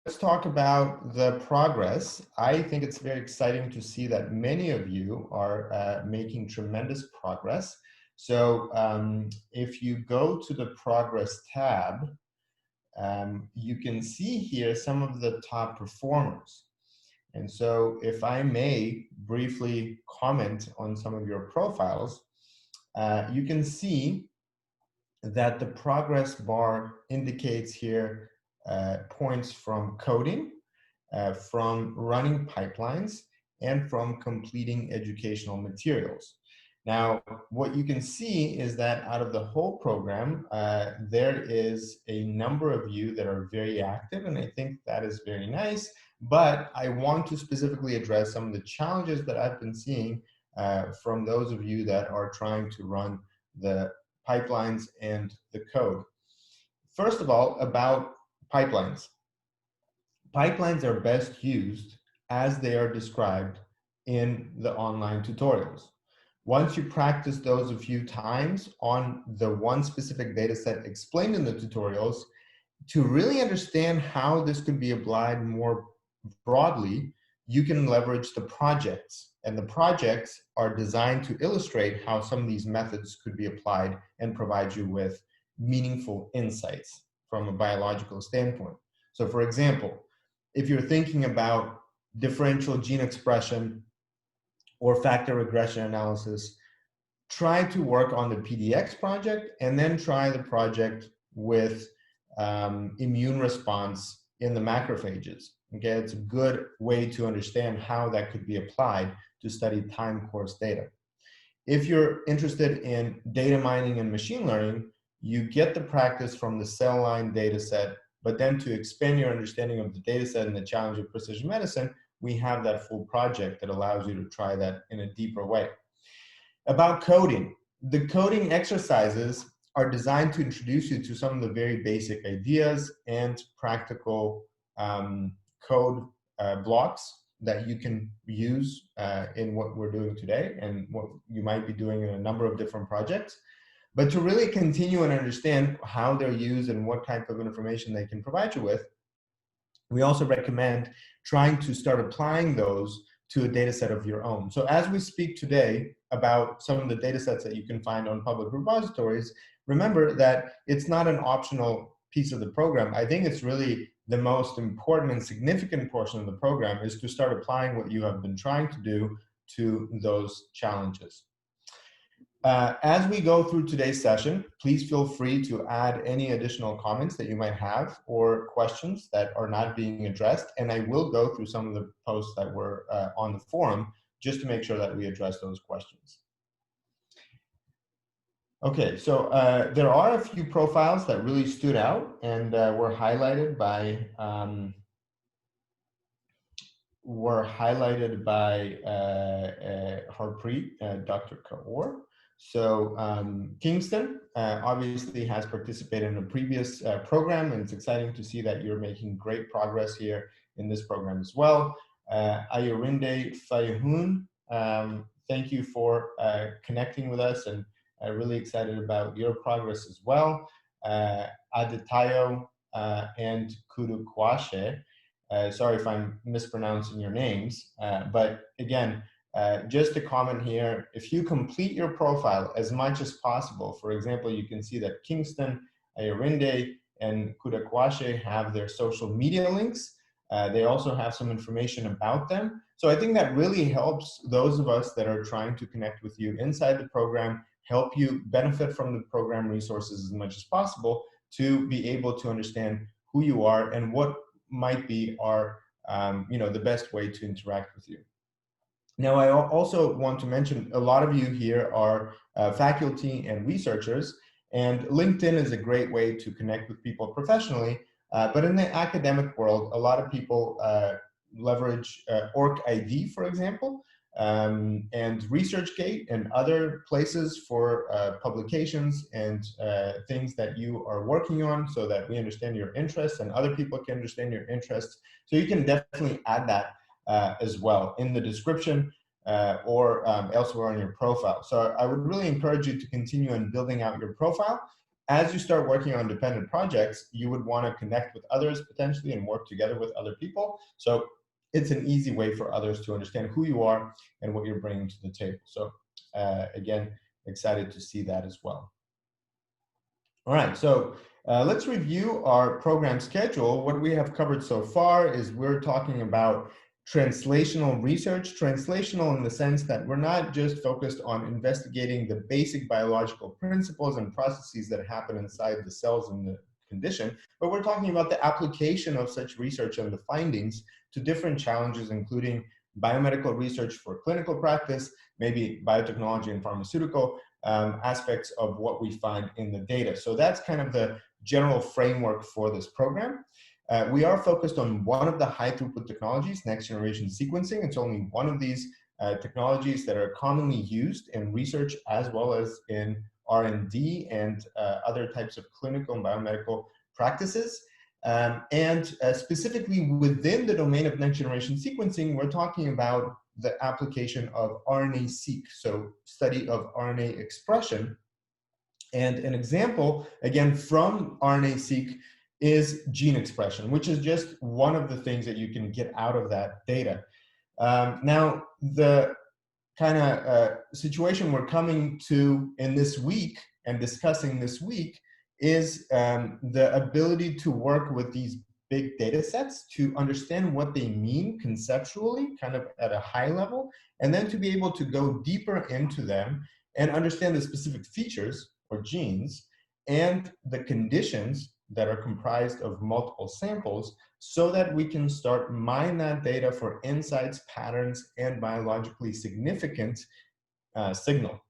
let's talk about the progress. I think it's very exciting to see that many of you are making tremendous progress. So if you go to the progress tab, you can see here some of the top performers. And so if I may briefly comment on some of your profiles, you can see that the progress bar indicates here points from coding, from running pipelines, and from completing educational materials. Now, what you can see is that out of the whole program, there is a number of you that are very active, and I think that is very nice. But I want to specifically address some of the challenges that I've been seeing from those of you that are trying to run the pipelines and the code. First of all, about pipelines. Pipelines are best used as they are described in the online tutorials. Once you practice those a few times on the one specific data set explained in the tutorials, to really understand how this could be applied more broadly, you can leverage the projects. And the projects are designed to illustrate how some of these methods could be applied and provide you with meaningful insights from a biological standpoint. So for example, if you're thinking about differential gene expression or factor regression analysis, try to work on the PDX project and then try the project with immune response in the macrophages. Okay, it's a good way to understand how that could be applied to study time course data. If you're interested in data mining and machine learning, you get the practice from the cell line data set, but then to expand your understanding of the data set and the challenge of precision medicine, we have that full project that allows you to try that in a deeper way. About coding, the coding exercises are designed to introduce you to some of the very basic ideas and practical code blocks that you can use in what we're doing today and what you might be doing in a number of different projects. But to really continue and understand how they're used and what type of information they can provide you with, we also recommend trying to start applying those to a data set of your own. So as we speak today about some of the data sets that you can find on public repositories, remember that it's not an optional piece of the program. I think it's really the most important and significant portion of the program is to start applying what you have been trying to do to those challenges. As we go through today's session, please feel free to add any additional comments that you might have or questions that are not being addressed. And I will go through some of the posts that were on the forum just to make sure that we address those questions. Okay, so there are a few profiles that really stood out and were highlighted by Harpreet, Dr. Kaur. So Kingston obviously has participated in a previous program, and it's exciting to see that you're making great progress here in this program as well. Ayorinde Fayahun, thank you for connecting with us, and really excited about your progress as well. Adetayo and Kudu Kwashe, sorry if I'm mispronouncing your names, but again, just a comment here, if you complete your profile as much as possible, for example, you can see that Kingston, Ayorinde, and Kudakwashe have their social media links. They also have some information about them. So I think that really helps those of us that are trying to connect with you inside the program, help you benefit from the program resources as much as possible to be able to understand who you are and what might be our, the best way to interact with you. Now, I also want to mention a lot of you here are faculty and researchers, and LinkedIn is a great way to connect with people professionally. But in the academic world, a lot of people leverage OrcID, for example, and ResearchGate and other places for publications and things that you are working on so that we understand your interests and other people can understand your interests. So you can definitely add that as well in the description or elsewhere on your profile. So I would really encourage you to continue on building out your profile. as you start working on dependent projects, you would want to connect with others potentially and work together with other people. So it's an easy way for others to understand who you are and what you're bringing to the table. So again, excited to see that as well. All right, so let's review our program schedule. What we have covered so far is we're talking about translational research, translational in the sense that we're not just focused on investigating the basic biological principles and processes that happen inside the cells and the condition, but we're talking about the application of such research and the findings to different challenges, including biomedical research for clinical practice, maybe biotechnology and pharmaceutical aspects of what we find in the data. So that's kind of the general framework for this program. We are focused on one of the high throughput technologies, next generation sequencing. It's only one of these technologies that are commonly used in research as well as in R&D and other types of clinical and biomedical practices. Specifically within the domain of next generation sequencing, we're talking about the application of RNA-seq, so study of RNA expression. And an example, again, from RNA-seq is gene expression, which is just one of the things that you can get out of that data. Now, the kind of situation we're coming to in this week and discussing this week is the ability to work with these big data sets to understand what they mean conceptually, kind of at a high level, and then to be able to go deeper into them and understand the specific features or genes and the conditions that are comprised of multiple samples so that we can start mine that data for insights, patterns, and biologically significant signal.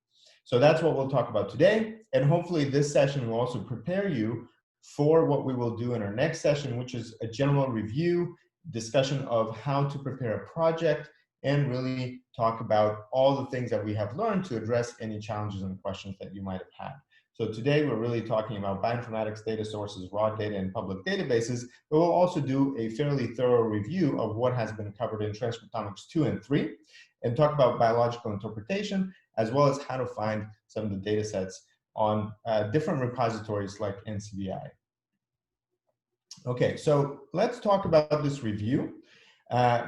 So that's what we'll talk about today. And hopefully this session will also prepare you for what we will do in our next session, which is a general review, discussion of how to prepare a project, and really talk about all the things that we have learned to address any challenges and questions that you might have had. So today we're really talking about bioinformatics data sources, raw data, and public databases, but we'll also do a fairly thorough review of what has been covered in Transcriptomics 2 and 3, and talk about biological interpretation, as well as how to find some of the data sets on different repositories like NCBI. Okay, so let's talk about this review.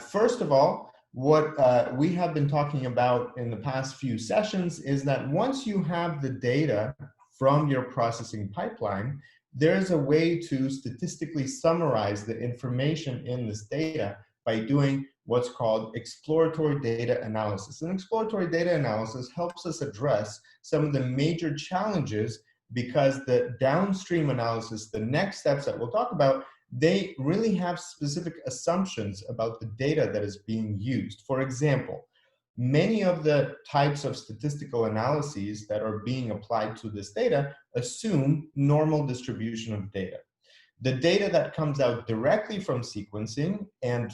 First of all, what we have been talking about in the past few sessions is that once you have the data from your processing pipeline, there's a way to statistically summarize the information in this data by doing what's called exploratory data analysis. And exploratory data analysis helps us address some of the major challenges because the downstream analysis, the next steps that we'll talk about, they really have specific assumptions about the data that is being used. For example, many of the types of statistical analyses that are being applied to this data assume normal distribution of data. The data that comes out directly from sequencing and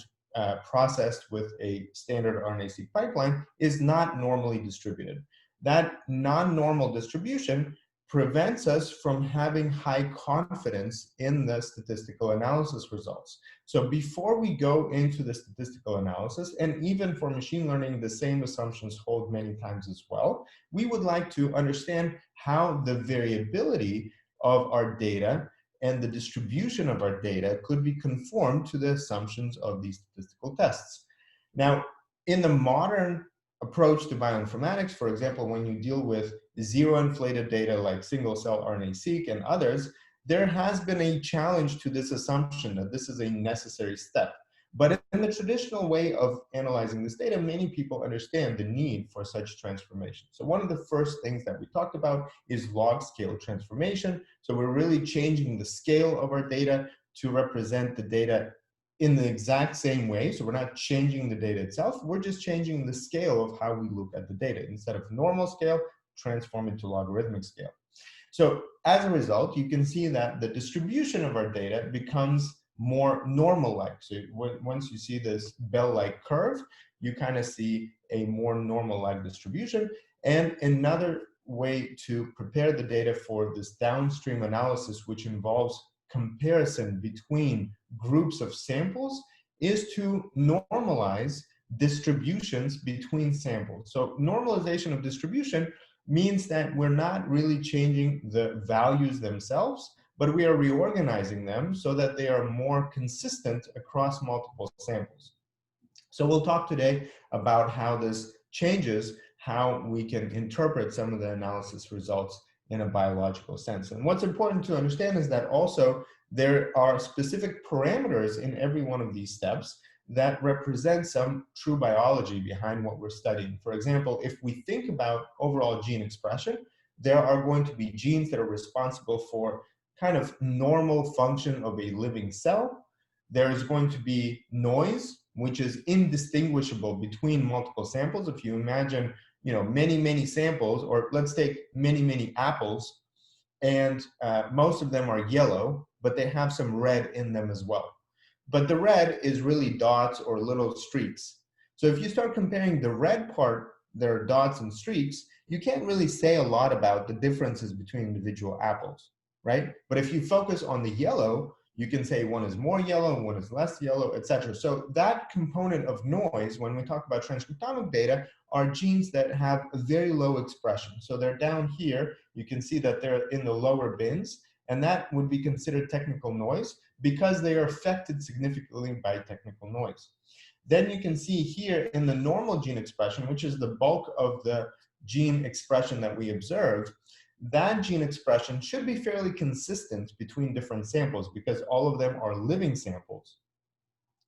processed with a standard RNA-seq pipeline is not normally distributed. That non-normal distribution prevents us from having high confidence in the statistical analysis results. So before we go into the statistical analysis, and even for machine learning, the same assumptions hold many times as well, we would like to understand how the variability of our data and the distribution of our data could be conformed to the assumptions of these statistical tests. Now, in the modern approach to bioinformatics, for example, when you deal with zero-inflated data like single-cell RNA-seq and others, there has been a challenge to this assumption that this is a necessary step. But in the traditional way of analyzing this data, many people understand the need for such transformation. So one of the first things that we talked about is log-scale transformation. So we're really changing the scale of our data to represent the data in the exact same way. So we're not changing the data itself, we're just changing the scale of how we look at the data. Instead of normal scale, transform it to logarithmic scale. So as a result, you can see that the distribution of our data becomes more normal-like. So once you see this bell-like curve, you kind of see a more normal-like distribution. And another way to prepare the data for this downstream analysis, which involves comparison between groups of samples, is to normalize distributions between samples. So normalization of distribution means that we're not really changing the values themselves, but we are reorganizing them so that they are more consistent across multiple samples. So we'll talk today about how this changes how we can interpret some of the analysis results in a biological sense. And what's important to understand is that also there are specific parameters in every one of these steps that represent some true biology behind what we're studying. For example, if we think about overall gene expression, there are going to be genes that are responsible for kind of normal function of a living cell. There is going to be noise, which is indistinguishable between multiple samples. If you imagine, many samples, or let's take many apples, and most of them are yellow, but they have some red in them as well. But the red is really dots or little streaks. So if you start comparing the red part, there are dots and streaks, you can't really say a lot about the differences between individual apples, right? But if you focus on the yellow, you can say one is more yellow, one is less yellow, etc. So that component of noise, when we talk about transcriptomic data, are genes that have a very low expression. So they're down here. You can see that they're in the lower bins, and that would be considered technical noise because they are affected significantly by technical noise. Then you can see here in the normal gene expression, which is the bulk of the gene expression that we observed, that gene expression should be fairly consistent between different samples because all of them are living samples.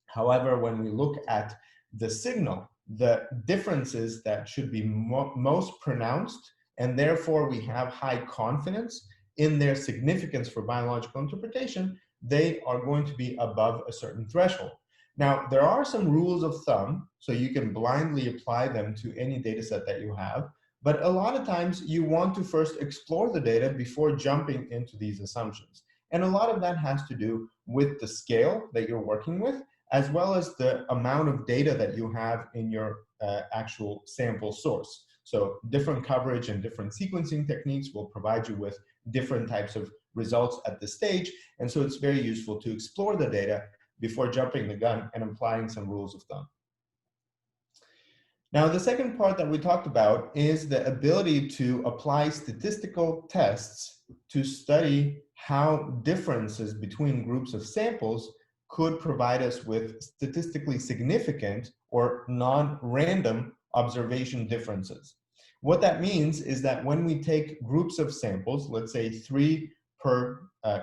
However, when we look at the signal, the differences that should be most pronounced, and therefore we have high confidence in their significance for biological interpretation, they are going to be above a certain threshold. Now, there are some rules of thumb, so you can blindly apply them to any data set that you have, but a lot of times you want to first explore the data before jumping into these assumptions. And a lot of that has to do with the scale that you're working with, as well as the amount of data that you have in your actual sample source. So different coverage and different sequencing techniques will provide you with different types of results at this stage. And so it's very useful to explore the data before jumping the gun and applying some rules of thumb. Now, the second part that we talked about is the ability to apply statistical tests to study how differences between groups of samples could provide us with statistically significant or non-random observation differences. What that means is that when we take groups of samples, let's say 3 per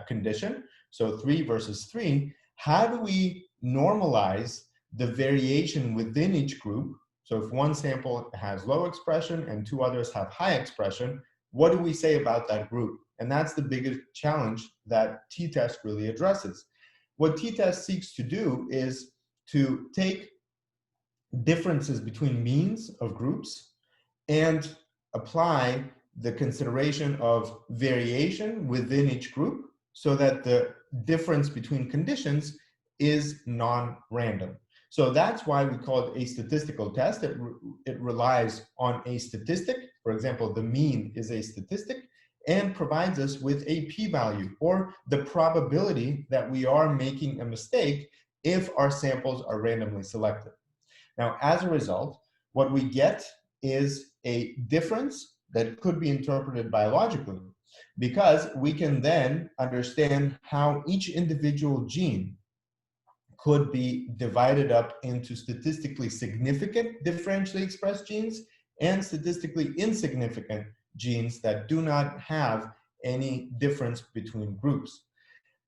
condition, so 3 versus 3, how do we normalize the variation within each group? So if one sample has low expression and 2 others have high expression, what do we say about that group? And that's the biggest challenge that t-test really addresses. What t-test seeks to do is to take differences between means of groups and apply the consideration of variation within each group so that the difference between conditions is non-random. So that's why we call it a statistical test. It relies on a statistic. For example, the mean is a statistic and provides us with a p-value, or the probability that we are making a mistake if our samples are randomly selected. Now, as a result, what we get is a difference that could be interpreted biologically, because we can then understand how each individual gene could be divided up into statistically significant differentially expressed genes and statistically insignificant genes that do not have any difference between groups.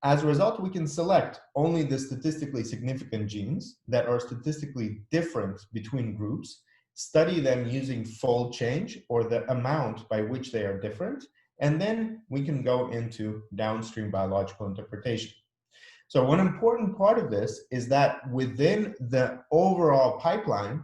As a result, we can select only the statistically significant genes that are statistically different between groups, study them using fold change, or the amount by which they are different, and then we can go into downstream biological interpretation. So one important part of this is that within the overall pipeline,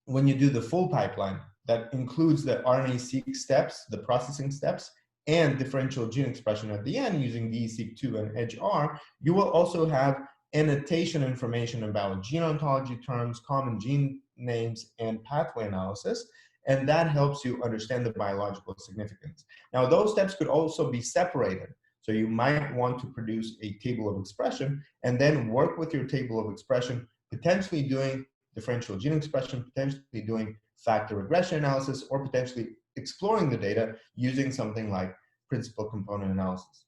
when you do the full pipeline, that includes the RNA-seq steps, the processing steps, and differential gene expression at the end using DE-seq2 and EDGE-R, you will also have annotation information about gene ontology terms, common gene names, and pathway analysis, and that helps you understand the biological significance. Now, those steps could also be separated. So you might want to produce a table of expression and then work with your table of expression, potentially doing differential gene expression, potentially doing factor regression analysis, or potentially exploring the data using something like principal component analysis.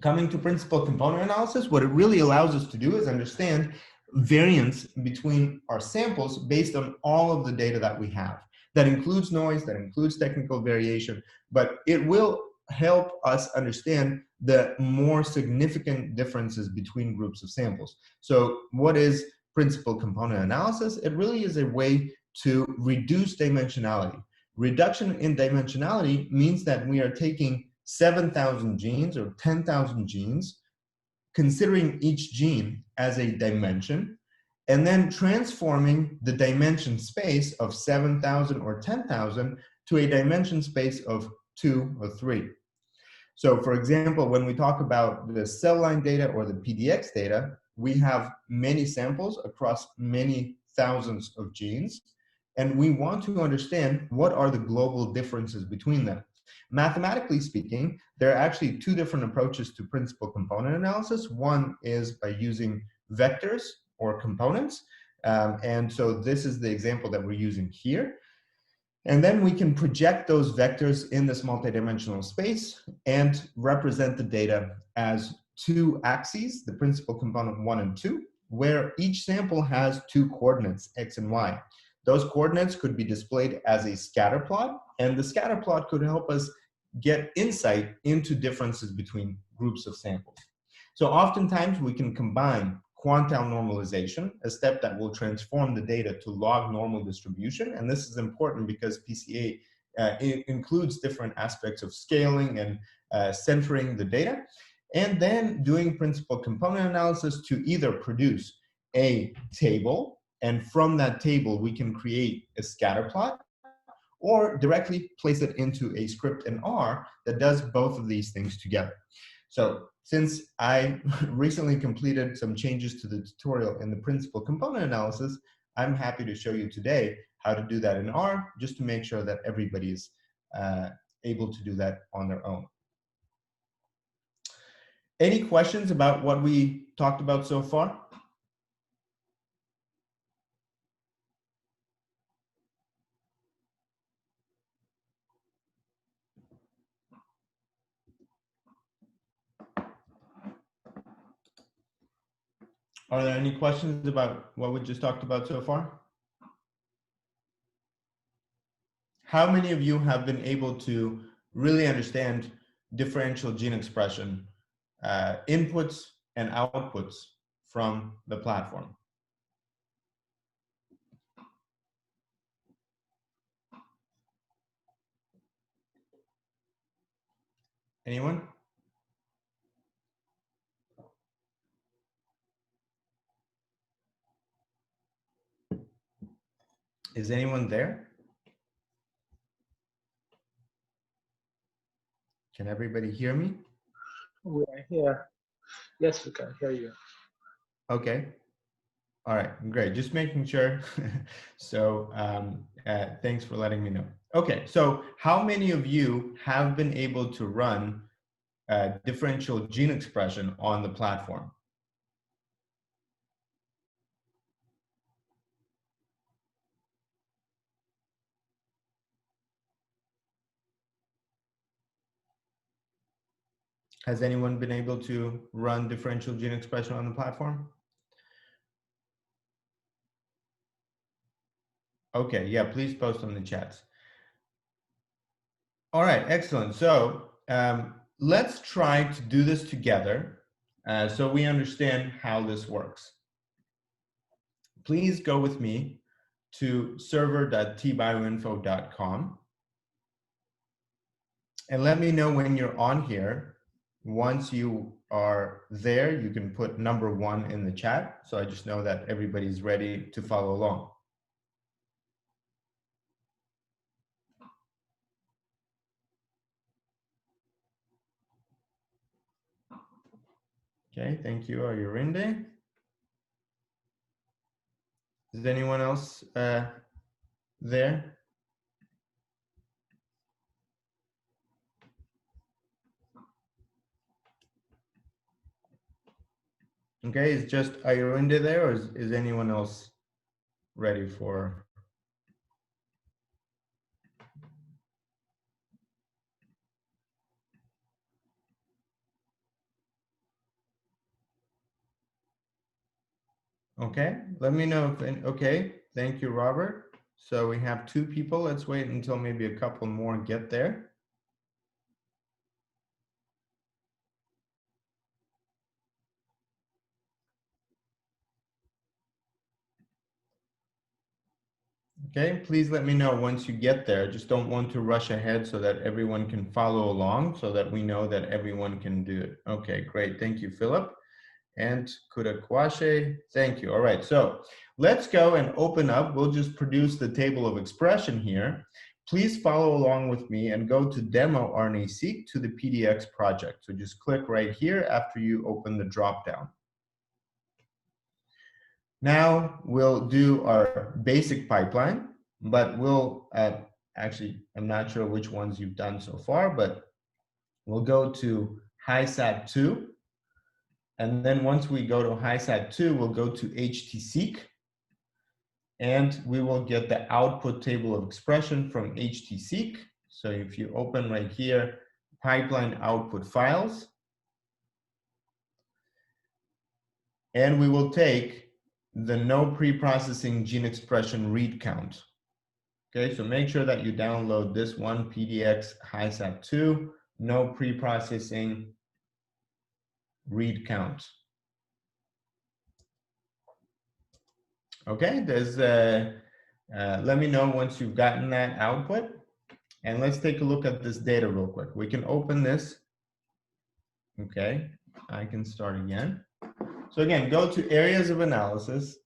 Coming to principal component analysis, what it really allows us to do is understand variance between our samples based on all of the data that we have. That includes noise, that includes technical variation, but it will help us understand the more significant differences between groups of samples. So what is principal component analysis? It really is a way to reduce dimensionality. Reduction in dimensionality means that we are taking 7,000 genes or 10,000 genes, considering each gene as a dimension, and then transforming the dimension space of 7,000 or 10,000 to a dimension space of 2 or 3. So for example, when we talk about the cell line data or the PDX data, we have many samples across many thousands of genes, and we want to understand what are the global differences between them. Mathematically speaking, there are actually two different approaches to principal component analysis. One is by using vectors or components, and so this is the example that we're using here. And then we can project those vectors in this multidimensional space and represent the data as two axes, the principal component 1 and 2, where each sample has two coordinates, x and y. Those coordinates could be displayed as a scatter plot, and the scatter plot could help us get insight into differences between groups of samples. So oftentimes we can combine quantile normalization, a step that will transform the data to log normal distribution. And this is important because PCA includes different aspects of scaling and centering the data, and then doing principal component analysis to either produce a table, and from that table we can create a scatter plot, or directly place it into a script in R that does both of these things together. So since I recently completed some changes to the tutorial in the principal component analysis, I'm happy to show you today how to do that in R, just to make sure that everybody is able to do that on their own. Any questions about what we talked about so far? Are there any questions about what we just talked about so far? How many of you have been able to really understand differential gene expression inputs and outputs from the platform? Anyone? Is anyone there? Can everybody hear me? We are here. Yes, we can hear you. Okay. All right, great. Just making sure. So thanks for letting me know. Okay, so how many of you have been able to run differential gene expression on the platform? Has anyone been able to run differential gene expression on the platform? Okay, yeah, please post on the chats. All right, excellent. So let's try to do this together so we understand how this works. Please go with me to server.tbioinfo.com and let me know when you're on here. Once you are there, you can put number 1 in the chat, so I just know that everybody's ready to follow along. Okay, thank you, Ayurinde. Is anyone else there? Okay, is just Ayurinde there, or is anyone else ready for? Okay, let me know if, okay, thank you, Robert. So we have 2 people. Let's wait until maybe a couple more get there. Okay, please let me know once you get there. Just don't want to rush ahead so that everyone can follow along so that we know that everyone can do it. Okay, great. Thank you, Philip. And Kudakwashe, thank you. All right, so let's go and open up. We'll just produce the table of expression here. Please follow along with me and go to Demo RNA-seq to the PDX project. So just click right here after you open the dropdown. Now we'll do our basic pipeline, but we'll actually, I'm not sure which ones you've done so far, but we'll go to HiSat2. And then once we go to HiSat2, we'll go to HT-seq, and we will get the output table of expression from HT-seq. So if you open right here, pipeline output files, and we will take the no pre-processing gene expression read count. Okay, so make sure that you download this one, PDX HiSat2, no pre-processing read count. Okay, there's let me know once you've gotten that output, and let's take a look at this data real quick. We can open this. Okay, I can start again. So again, go to areas of analysis,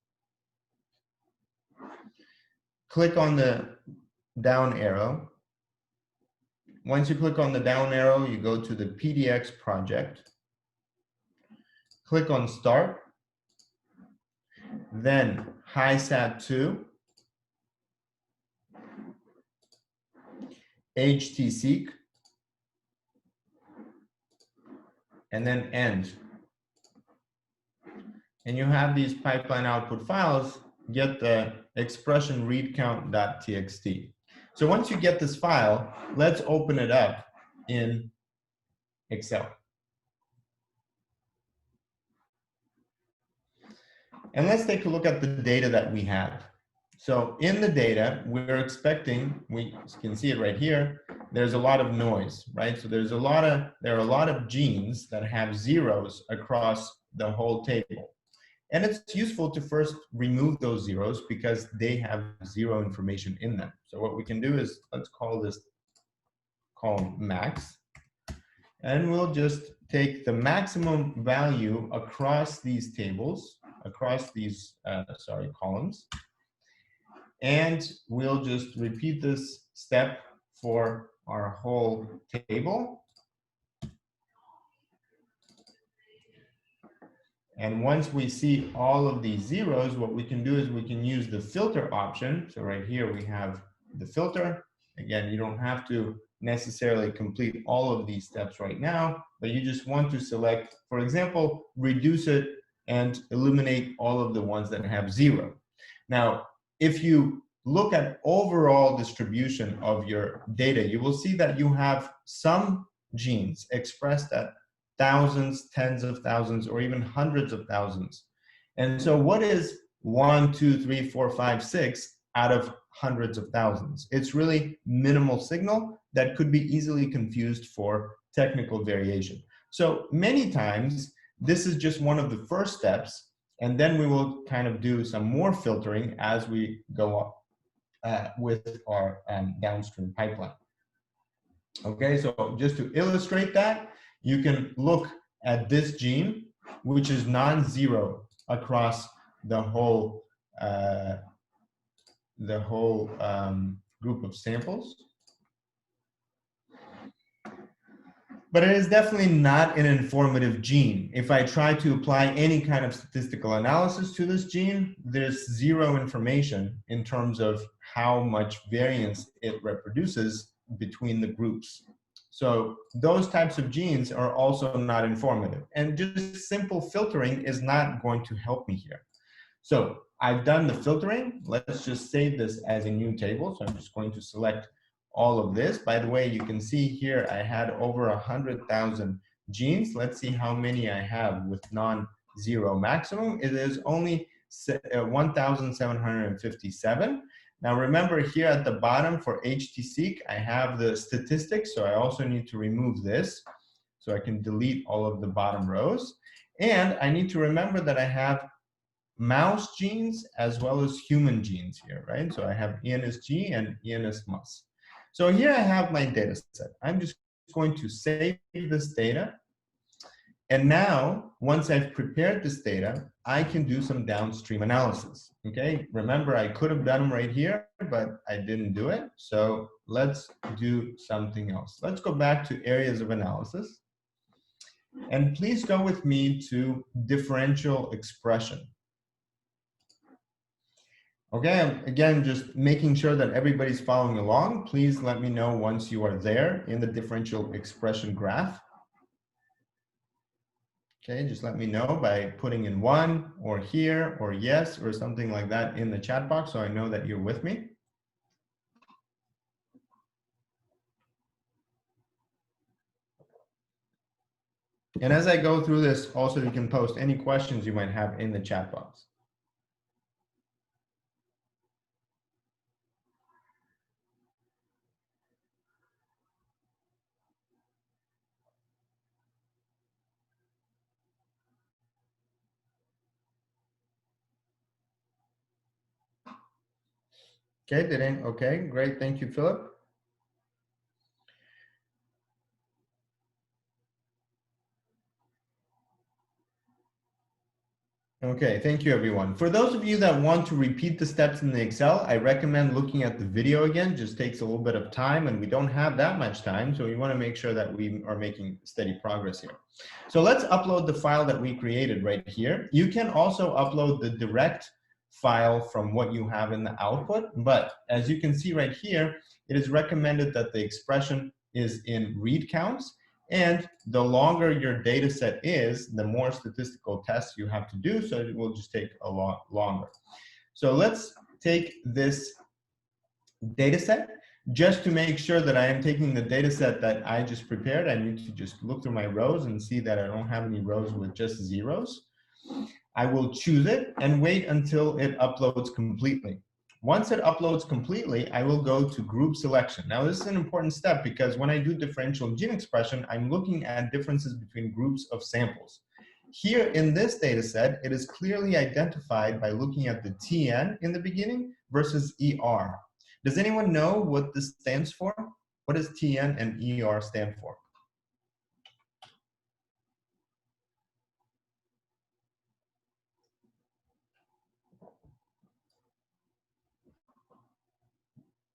click on the down arrow. Once you click on the down arrow, you go to the PDX project, click on start, then HiSat2, HT-seq, and then end. And you have these pipeline output files, get the expression read count.txt. So once you get this file, let's open it up in Excel. And let's take a look at the data that we have. So in the data, we're expecting, we can see it right here, there's a lot of noise, right? So there are a lot of genes that have zeros across the whole table. And it's useful to first remove those zeros because they have zero information in them. So what we can do is, let's call this column max. And we'll just take the maximum value across these tables, across these, columns. And we'll just repeat this step for our whole table. And once we see all of these zeros, what we can do is we can use the filter option. So right here we have the filter. Again, you don't have to necessarily complete all of these steps right now, but you just want to select, for example, reduce it and eliminate all of the ones that have zero. Now, if you look at overall distribution of your data, you will see that you have some genes expressed at thousands, tens of thousands, or even hundreds of thousands. And so what is 1, 2, 3, 4, 5, 6 out of hundreds of thousands? It's really minimal signal that could be easily confused for technical variation. So many times, this is just one of the first steps, and then we will kind of do some more filtering as we go up with our downstream pipeline. Okay, so just to illustrate that, you can look at this gene, which is non-zero across the whole group of samples. But it is definitely not an informative gene. If I try to apply any kind of statistical analysis to this gene, there's zero information in terms of how much variance it reproduces between the groups. So those types of genes are also not informative. And just simple filtering is not going to help me here. So I've done the filtering. Let's just save this as a new table. So I'm just going to select all of this. By the way, you can see here I had over 100,000 genes. Let's see how many I have with non-zero maximum. It is only 1,757. Now remember here at the bottom for HTSeq, I have the statistics, so I also need to remove this. So I can delete all of the bottom rows. And I need to remember that I have mouse genes as well as human genes here, right? So I have ENSG and ENS-MUS. So here I have my data set. I'm just going to save this data. And now, once I've prepared this data, I can do some downstream analysis, okay? Remember, I could have done them right here, but I didn't do it. So let's do something else. Let's go back to areas of analysis. And please go with me to differential expression. Okay, again, just making sure that everybody's following along. Please let me know once you are there in the differential expression graph. Okay, just let me know by putting in 1 or here or yes or something like that in the chat box so I know that you're with me. And as I go through this, also you can post any questions you might have in the chat box. Okay, okay, great, thank you, Philip. Okay, thank you everyone. For those of you that want to repeat the steps in the Excel, I recommend looking at the video again. Just takes a little bit of time and we don't have that much time. So we want to make sure that we are making steady progress here. So let's upload the file that we created right here. You can also upload the direct file from what you have in the output. But as you can see right here, it is recommended that the expression is in read counts. And the longer your data set is, the more statistical tests you have to do, so it will just take a lot longer. So let's take this data set. Just to make sure that I am taking the data set that I just prepared, I need to just look through my rows and see that I don't have any rows with just zeros. I will choose it and wait until it uploads completely. Once it uploads completely, I will go to group selection. Now, this is an important step because when I do differential gene expression, I'm looking at differences between groups of samples. Here in this data set, it is clearly identified by looking at the TN in the beginning versus ER. Does anyone know what this stands for? What does TN and ER stand for?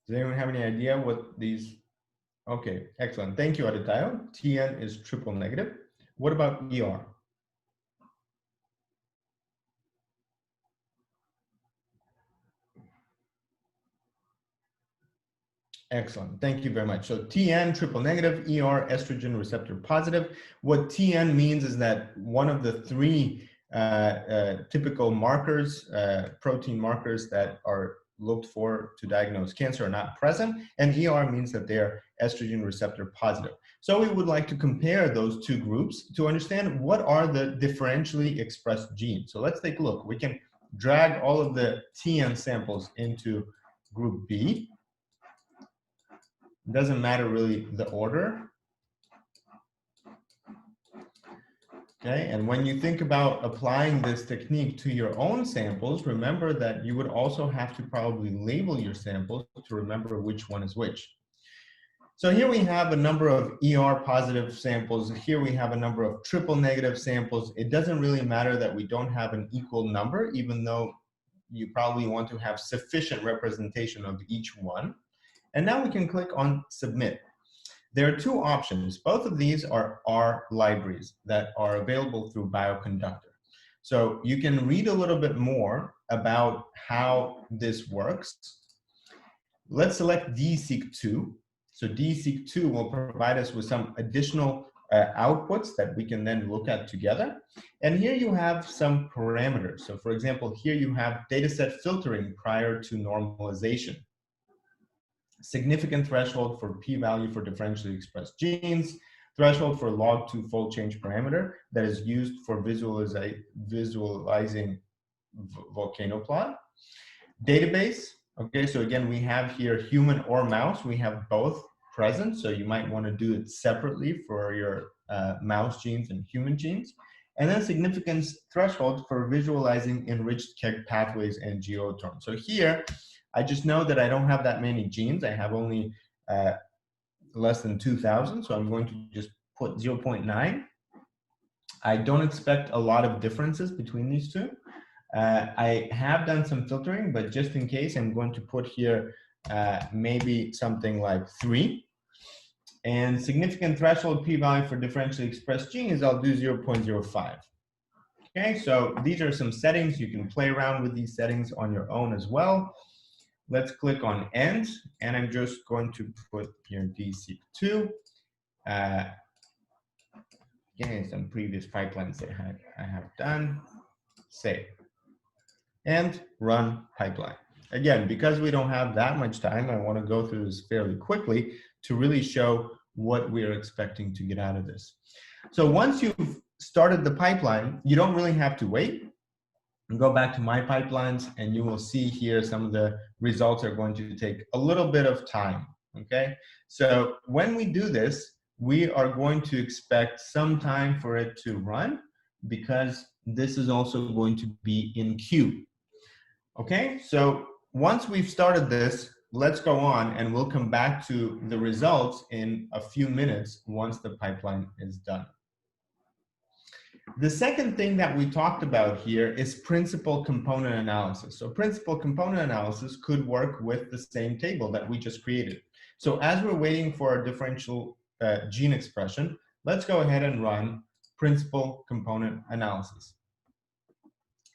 Does anyone have any idea what these? Okay, excellent. Thank you, Aditayo. TN is triple negative. What about ER? Excellent. Thank you very much. So TN, triple negative, ER, estrogen receptor positive. What TN means is that one of the three typical markers, protein markers that are looked for to diagnose cancer are not present, and ER means that they're estrogen receptor positive. So we would like to compare those two groups to understand what are the differentially expressed genes. So let's take a look. We can drag all of the TN samples into group B. Doesn't matter really the order. Okay, and when you think about applying this technique to your own samples, remember that you would also have to probably label your samples to remember which one is which. So here we have a number of ER positive samples. Here we have a number of triple negative samples. It doesn't really matter that we don't have an equal number, even though you probably want to have sufficient representation of each one. And now we can click on submit. There are two options. Both of these are R libraries that are available through Bioconductor. So you can read a little bit more about how this works. Let's select DSeq2. So DSeq2 will provide us with some additional outputs that we can then look at together. And here you have some parameters. So for example, here you have dataset filtering prior to normalization. Significant threshold for p-value for differentially expressed genes, threshold for log2 fold change parameter that is used for visualizing volcano plot. Database, okay, so again, we have here human or mouse. We have both present, so you might want to do it separately for your mouse genes and human genes. And then significance threshold for visualizing enriched KEGG pathways and geoterms. So here, I just know that I don't have that many genes. I have only less than 2,000, so I'm going to just put 0.9. I don't expect a lot of differences between these two. I have done some filtering, but just in case, I'm going to put here maybe something like 3. And significant threshold p-value for differentially expressed genes, I'll do 0.05. Okay, so these are some settings. You can play around with these settings on your own as well. Let's click on end, and I'm just going to put here DSeq2. Again, some previous pipelines that I have done. Save. And run pipeline. Again, because we don't have that much time, I want to go through this fairly quickly to really show what we're expecting to get out of this. So once you've started the pipeline, you don't really have to wait. Go back to my pipelines and you will see here some of the results are going to take a little bit of time, okay? So when we do this, we are going to expect some time for it to run because this is also going to be in queue. Okay, so once we've started this, let's go on and we'll come back to the results in a few minutes once the pipeline is done. The second thing that we talked about here is principal component analysis. So principal component analysis could work with the same table that we just created. So as we're waiting for our differential gene expression, let's go ahead and run principal component analysis.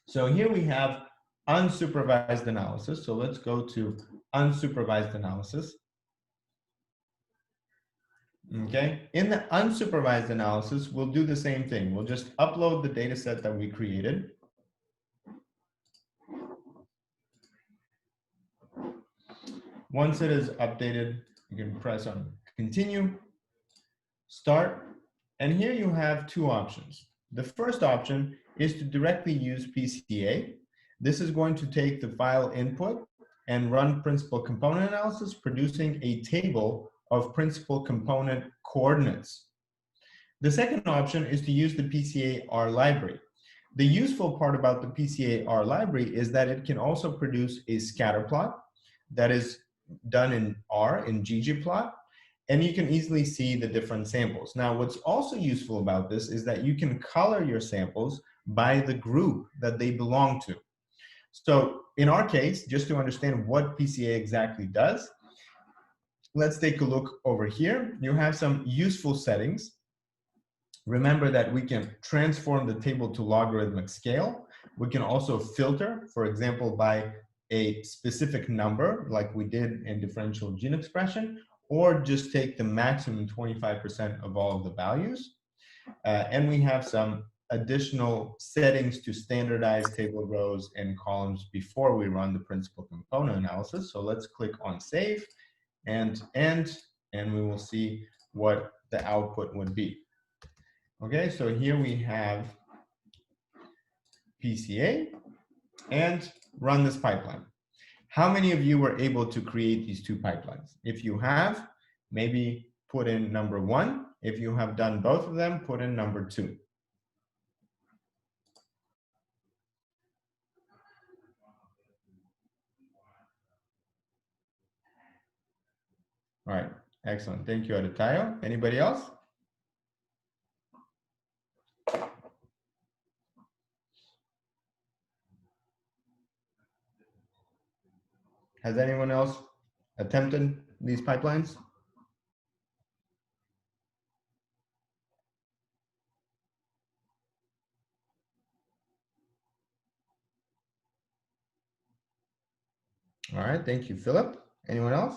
So here we have unsupervised analysis. So let's go to unsupervised analysis. Okay, in the unsupervised analysis, we'll do the same thing. We'll just upload the data set that we created. Once it is updated, you can press on continue, start, and here you have two options. The first option is to directly use PCA. This is going to take the file input and run principal component analysis, producing a table of principal component coordinates. The second option is to use the PCA-R library. The useful part about the PCA-R library is that it can also produce a scatter plot that is done in R, in ggplot, and you can easily see the different samples. Now, what's also useful about this is that you can color your samples by the group that they belong to. So in our case, just to understand what PCA exactly does, let's take a look over here. You have some useful settings. Remember that we can transform the table to logarithmic scale. We can also filter, for example, by a specific number, like we did in differential gene expression, or just take the maximum 25% of all of the values. And we have some additional settings to standardize table rows and columns before we run the principal component analysis. So let's click on save and end, and we will see what the output would be. Okay, so here we have PCA and run this pipeline. How many of you were able to create these two pipelines? If you have, maybe put in number 1. If you have done both of them, put in number 2. All right, excellent. Thank you, Adetayo. Anybody else? Has anyone else attempted these pipelines? All right, thank you, Philip. Anyone else?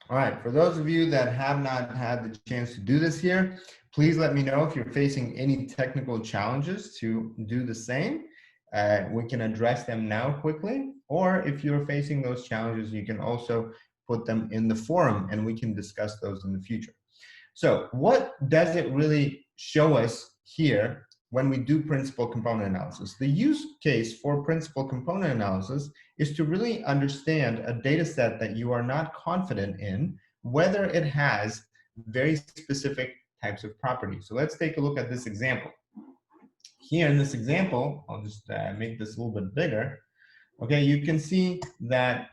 All right, for those of you that have not had the chance to do this here, please let me know if you're facing any technical challenges to do the same. We can address them now quickly, or if you're facing those challenges, you can also put them in the forum and we can discuss those in the future. So what does it really show us here when we do principal component analysis? The use case for principal component analysis is to really understand a data set that you are not confident in, whether it has very specific types of properties. So let's take a look at this example. Here in this example, I'll just make this a little bit bigger. Okay, you can see that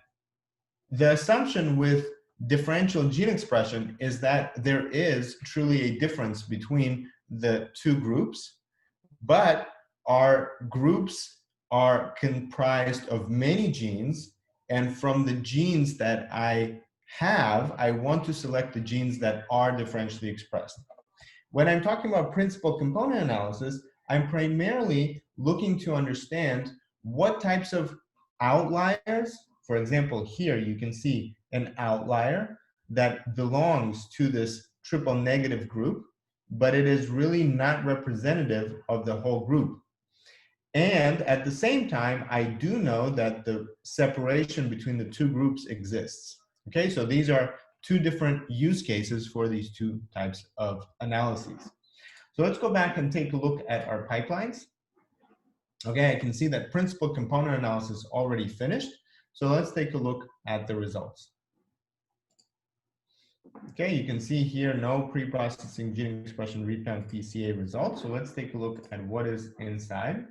the assumption with differential gene expression is that there is truly a difference between the two groups, but our groups are comprised of many genes, and from the genes that I have, I want to select the genes that are differentially expressed. When I'm talking about principal component analysis, I'm primarily looking to understand what types of outliers. For example, here you can see an outlier that belongs to this triple negative group, but it is really not representative of the whole group. And at the same time, I do know that the separation between the two groups exists. Okay, so these are two different use cases for these two types of analyses. So let's go back and take a look at our pipelines. Okay, I can see that principal component analysis already finished. So let's take a look at the results. Okay, you can see here no pre-processing gene expression read-count PCA results. So let's take a look at what is inside.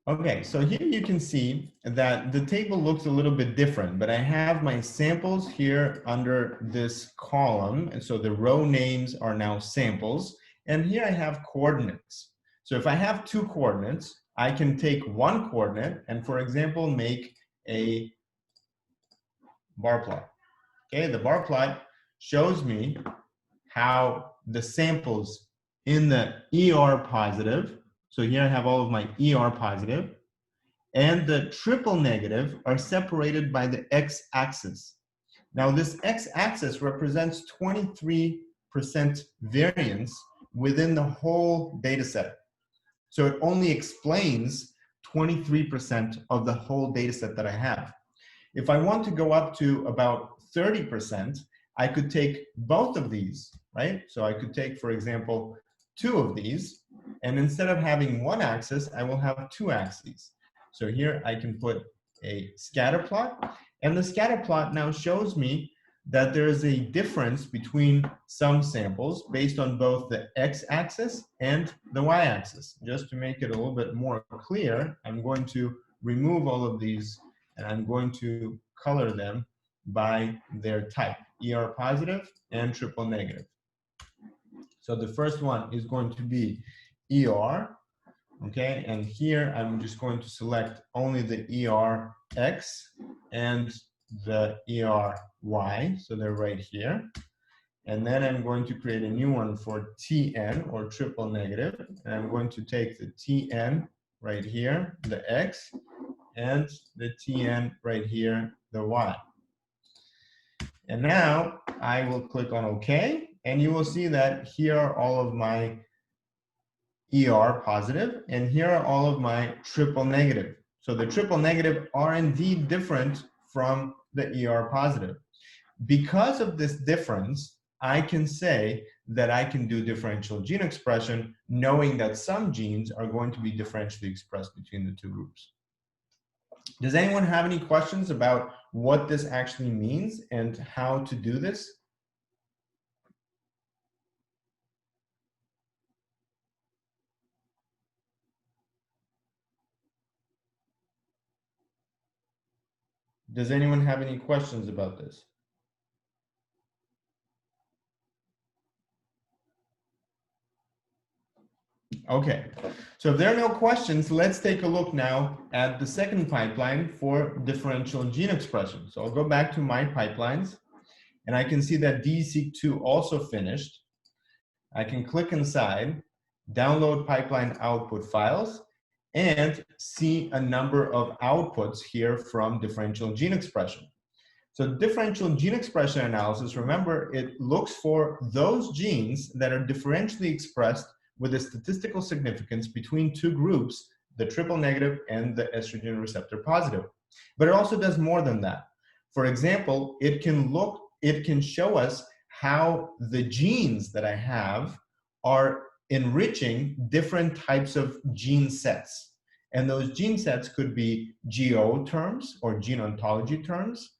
Okay, so here you can see that the table looks a little bit different, but I have my samples here under this column. And so the row names are now samples. And here I have coordinates. So if I have two coordinates, I can take one coordinate and, for example, make a bar plot. Okay, the bar plot shows me how the samples in the ER positive, so here I have all of my ER positive, and the triple negative are separated by the x-axis. Now this x-axis represents 23% variance within the whole data set. So it only explains 23% of the whole data set that I have. If I want to go up to about 30%, I could take both of these, right? So I could take, for example, two of these, and instead of having one axis, I will have two axes. So here I can put a scatter plot, and the scatter plot now shows me that there is a difference between some samples based on both the x-axis and the y-axis. Just to make it a little bit more clear, I'm going to remove all of these and I'm going to color them by their type, ER positive and triple negative. So the first one is going to be ER, okay? And here I'm just going to select only the ERX and the ERY, so they're right here. And then I'm going to create a new one for TN, or triple negative, and I'm going to take the TN right here, the X, and the TN right here, the Y. And now I will click on OK, and you will see that here are all of my ER positive, and here are all of my triple negative. So the triple negative are indeed different from the ER positive. Because of this difference, I can say that I can do differential gene expression, knowing that some genes are going to be differentially expressed between the two groups. Does anyone have any questions about what this actually means and how to do this? Does anyone have any questions about this? Okay, so if there are no questions, let's take a look now at the second pipeline for differential gene expression. So I'll go back to my pipelines, and I can see that DSeq2 also finished. I can click inside, download pipeline output files, and see a number of outputs here from differential gene expression. So differential gene expression analysis, remember, it looks for those genes that are differentially expressed with a statistical significance between two groups, the triple negative and the estrogen receptor positive. But it also does more than that. For example, it can show us how the genes that I have are enriching different types of gene sets. And those gene sets could be GO terms or gene ontology terms,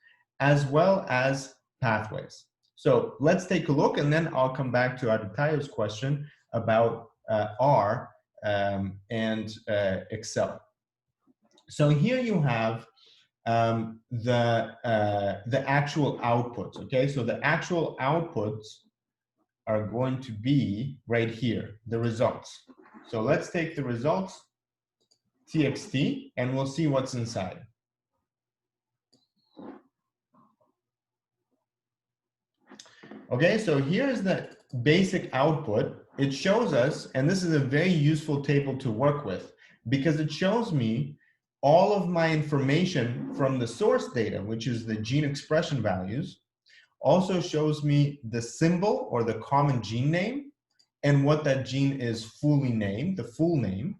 as well as pathways. So let's take a look, and then I'll come back to Aditayo's question about R and Excel. So here you have the actual outputs, okay? So the actual outputs are going to be right here, the results. So let's take the results, txt, and we'll see what's inside. Okay, so here's the basic output. It shows us, and this is a very useful table to work with, because it shows me all of my information from the source data, which is the gene expression values, also shows me the symbol or the common gene name and what that gene is fully named, the full name,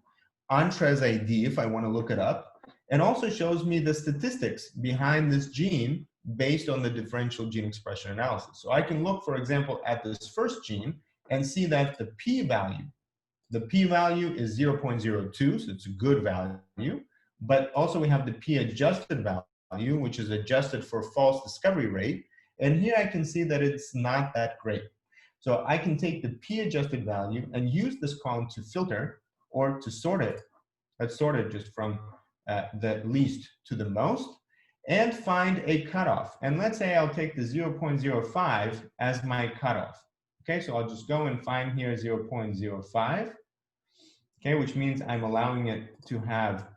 Entrez ID if I want to look it up, and also shows me the statistics behind this gene based on the differential gene expression analysis. So I can look, for example, at this first gene and see that the p-value is 0.02, so it's a good value, but also we have the p-adjusted value, which is adjusted for false discovery rate, and here I can see that it's not that great. So I can take the p-adjusted value and use this column to filter or to sort it. Let's sort it just from the least to the most and find a cutoff. And let's say I'll take the 0.05 as my cutoff. Okay, so I'll just go and find here 0.05, okay, which means I'm allowing it to have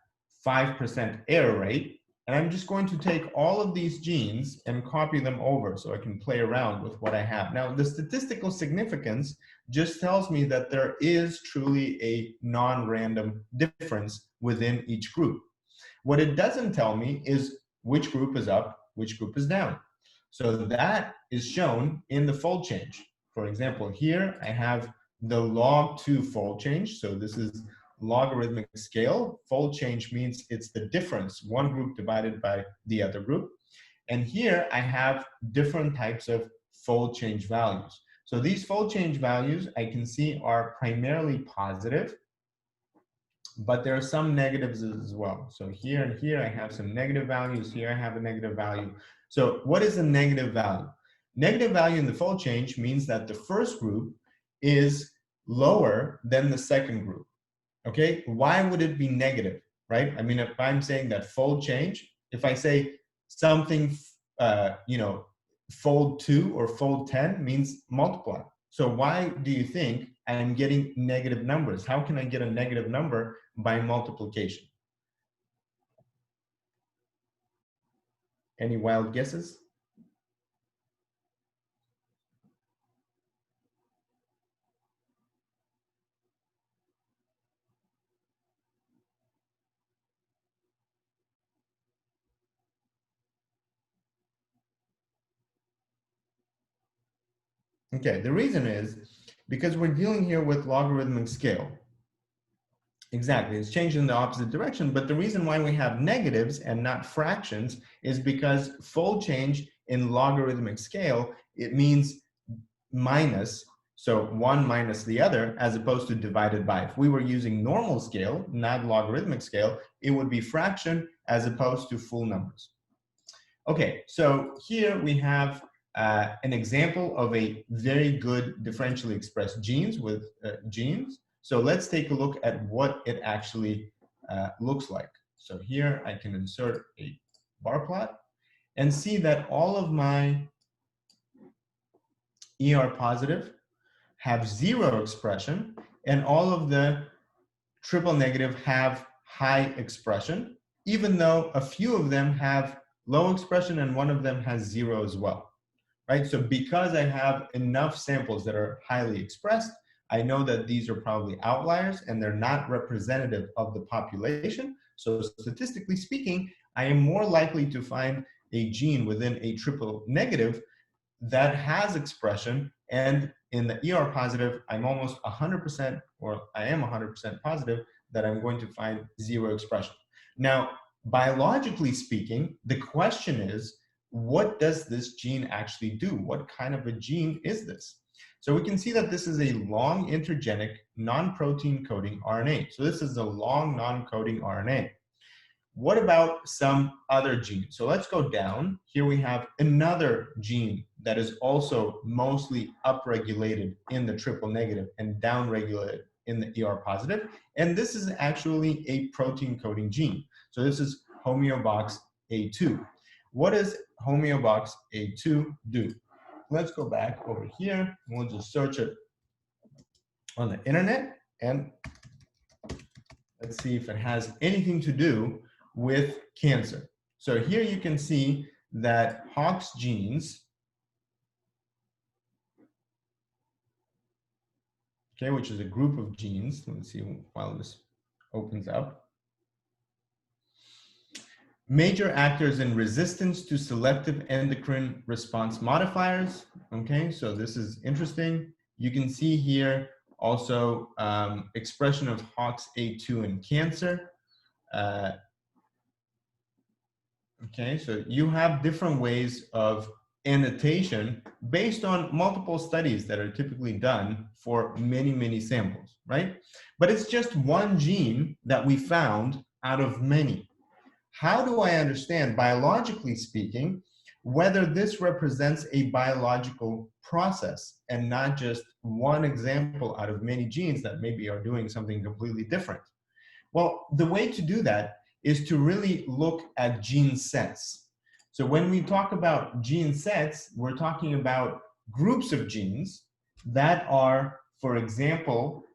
5% error rate. And I'm just going to take all of these genes and copy them over so I can play around with what I have. Now, the statistical significance just tells me that there is truly a non-random difference within each group. What it doesn't tell me is which group is up, which group is down. So that is shown in the fold change. For example, here I have the log2 fold change. So this is logarithmic scale. Fold change means it's the difference, one group divided by the other group. And here I have different types of fold change values. So these fold change values I can see are primarily positive, but there are some negatives as well. So here and here I have some negative values, here I have a negative value. So what is a negative value? Negative value in the fold change means that the first group is lower than the second group. Okay, why would it be negative, right? I mean, if I'm saying that fold change, if I say something, fold 2 or fold 10 means multiply. So why do you think I'm getting negative numbers? How can I get a negative number by multiplication? Any wild guesses? Okay, the reason is because we're dealing here with logarithmic scale. Exactly, it's changed in the opposite direction, but the reason why we have negatives and not fractions is because fold change in logarithmic scale, it means minus, so one minus the other, as opposed to divided by. If we were using normal scale, not logarithmic scale, it would be fraction as opposed to full numbers. Okay, so here we have an example of a very good differentially expressed genes with genes. So let's take a look at what it actually looks like. So here I can insert a bar plot and see that all of my ER positive have 0 expression and all of the triple negative have high expression, even though a few of them have low expression and one of them has 0 as well, right? So because I have enough samples that are highly expressed, I know that these are probably outliers and they're not representative of the population. So statistically speaking, I am more likely to find a gene within a triple negative that has expression, and in the ER positive, I'm almost 100%, or I am 100% positive that I'm going to find zero expression. Now, biologically speaking, the question is, what does this gene actually do? What kind of a gene is this? So we can see that this is a long intergenic non-protein coding RNA. So this is a long non-coding RNA. What about some other genes? So let's go down. Here we have another gene that is also mostly upregulated in the triple negative and downregulated in the ER positive. And this is actually a protein coding gene. So this is homeobox A2. What does homeobox A2 do? Let's go back over here. We'll just search it on the internet, and let's see if it has anything to do with cancer. So here you can see that Hox genes, okay, which is a group of genes. Let's see while this opens up. Major actors in resistance to selective endocrine response modifiers. Okay, so this is interesting. You can see here also expression of Hox A2 in cancer. Okay, so you have different ways of annotation based on multiple studies that are typically done for many, many samples, right? But it's just one gene that we found out of many. How do I understand, biologically speaking, whether this represents a biological process and not just one example out of many genes that maybe are doing something completely different? Well, the way to do that is to really look at gene sets. So when we talk about gene sets, we're talking about groups of genes that are, for example,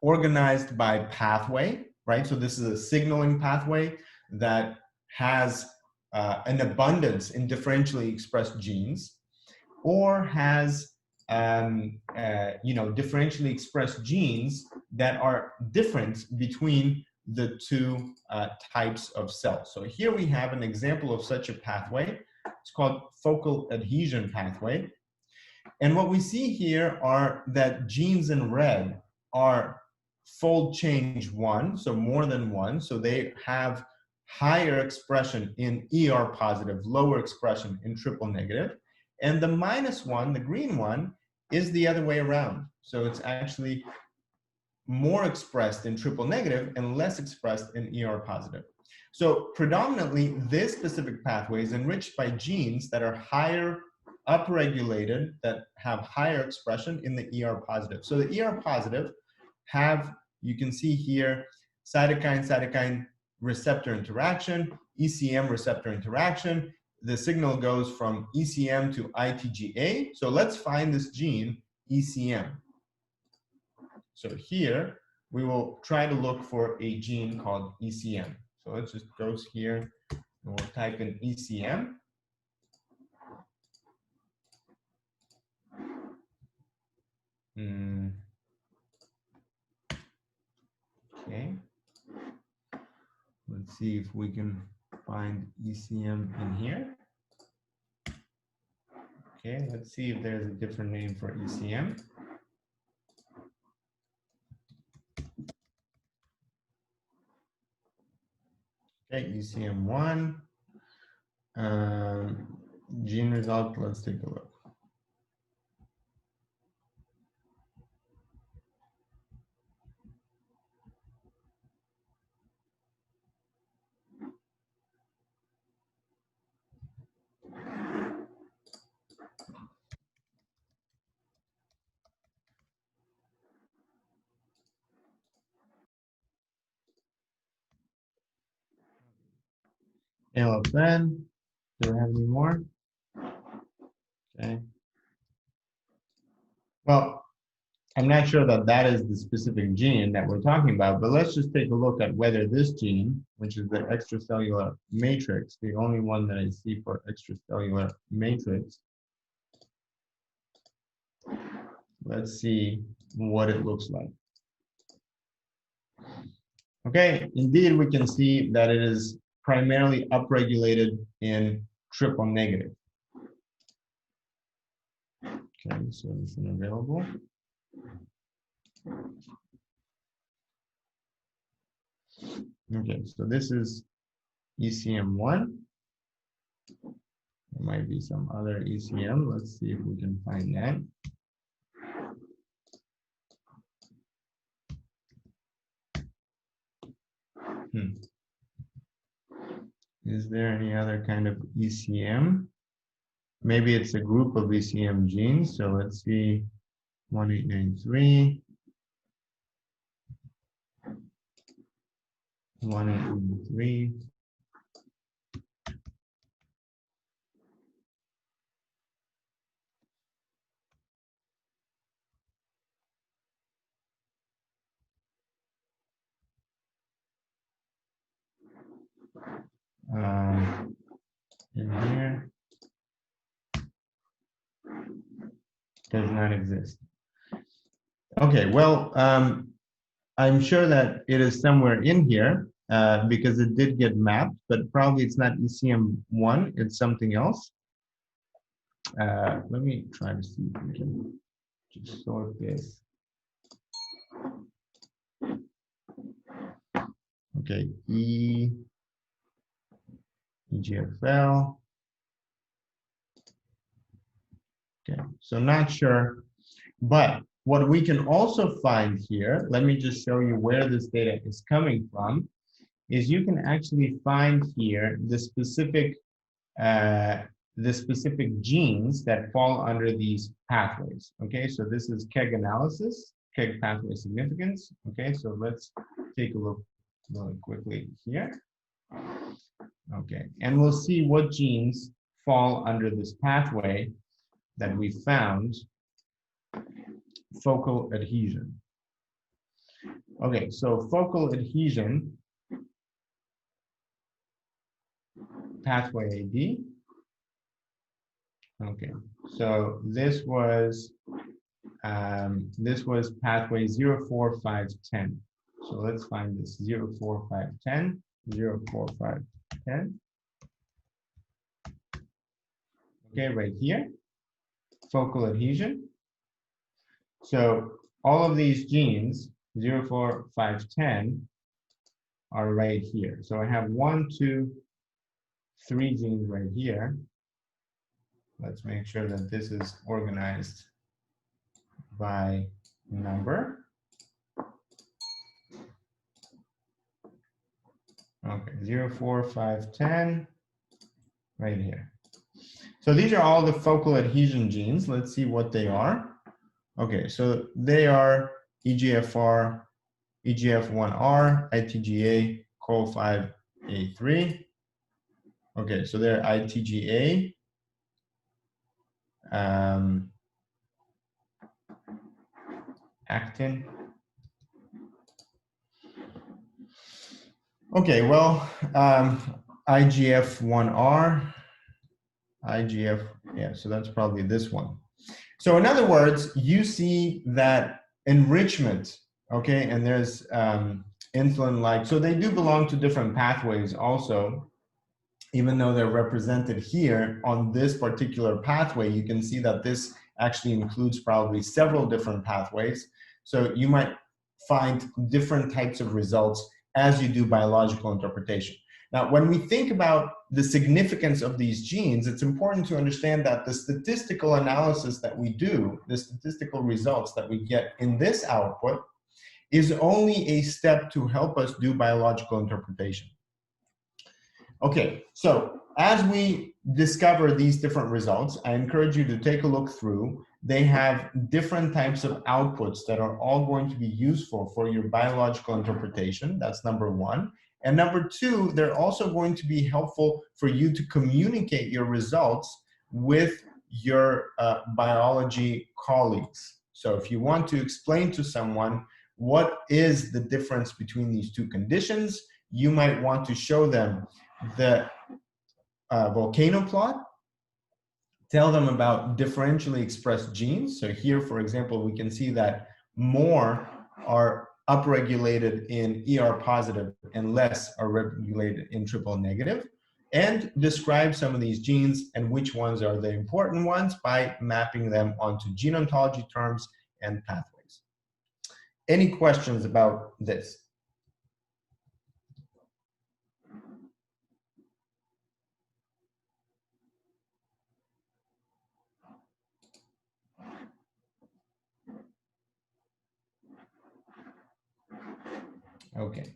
organized by pathway, right? So this is a signaling pathway that has an abundance in differentially expressed genes, or has differentially expressed genes that are different between the two types of cells. So here we have an example of such a pathway. It's called focal adhesion pathway. And what we see here are that genes in red are fold change 1, so more than 1. So they have higher expression in ER positive, lower expression in triple negative. And the -1, the green one, is the other way around. So it's actually more expressed in triple negative and less expressed in ER positive. So predominantly, this specific pathway is enriched by genes that are higher upregulated, that have higher expression in the ER positive. So the ER positive have, you can see here, cytokine receptor interaction, ECM receptor interaction. The signal goes from ECM to ITGA. So let's find this gene, ECM. So here, we will try to look for a gene called ECM. So let's just go here and we'll type in ECM. Okay. Let's see if we can find ECM in here. Okay, let's see if there's a different name for ECM. Okay, ECM1. Gene result, let's take a look. ALFN, do we have any more? Okay. Well, I'm not sure that that is the specific gene that we're talking about, but let's just take a look at whether this gene, which is the extracellular matrix, the only one that I see for extracellular matrix, let's see what it looks like. Okay, indeed, we can see that it is primarily upregulated in triple negative. Okay, so it's unavailable. Okay, so this is ECM1. There might be some other ECM. Let's see if we can find that. Is there any other kind of ECM? Maybe it's a group of ECM genes. So let's see, 1893, 1893. In here, does not exist. Okay, well, I'm sure that it is somewhere in here because it did get mapped, but probably it's not ECM1, it's something else. Let me try to see if we can just sort this. Okay, EGFL. Okay, so not sure, but what we can also find here, let me just show you where this data is coming from, is you can actually find here the specific genes that fall under these pathways. Okay, so this is KEGG analysis, KEGG pathway significance. Okay, so let's take a look really quickly here. Okay, and we'll see what genes fall under this pathway that we found. Focal adhesion. Okay, so focal adhesion, pathway AD. Okay, so this was pathway 04510. So let's find this 04510, 04510. Okay, right here, focal adhesion. So all of these genes, 04510, are right here. So I have 1, 2, 3 genes right here. Let's make sure that this is organized by number. Okay, 04510, right here. So these are all the focal adhesion genes. Let's see what they are. Okay, so they are EGFR, EGF1R, ITGA, COL5A3. Okay, so they're ITGA, actin. Okay, well, IGF1R, IGF, yeah, so that's probably this one. So in other words, you see that enrichment, okay, and there's insulin-like, so they do belong to different pathways also, even though they're represented here on this particular pathway. You can see that this actually includes probably several different pathways. So you might find different types of results as you do biological interpretation. Now, when we think about the significance of these genes, it's important to understand that the statistical analysis that we do, the statistical results that we get in this output, is only a step to help us do biological interpretation. Okay, so as we discover these different results, I encourage you to take a look through. They have different types of outputs that are all going to be useful for your biological interpretation. That's number one. And number two, they're also going to be helpful for you to communicate your results with your biology colleagues. So if you want to explain to someone what is the difference between these two conditions, you might want to show them the volcano plot, tell them about differentially expressed genes. So here, for example, we can see that more are upregulated in ER positive and less are regulated in triple negative, and describe some of these genes and which ones are the important ones by mapping them onto gene ontology terms and pathways. Any questions about this? Okay.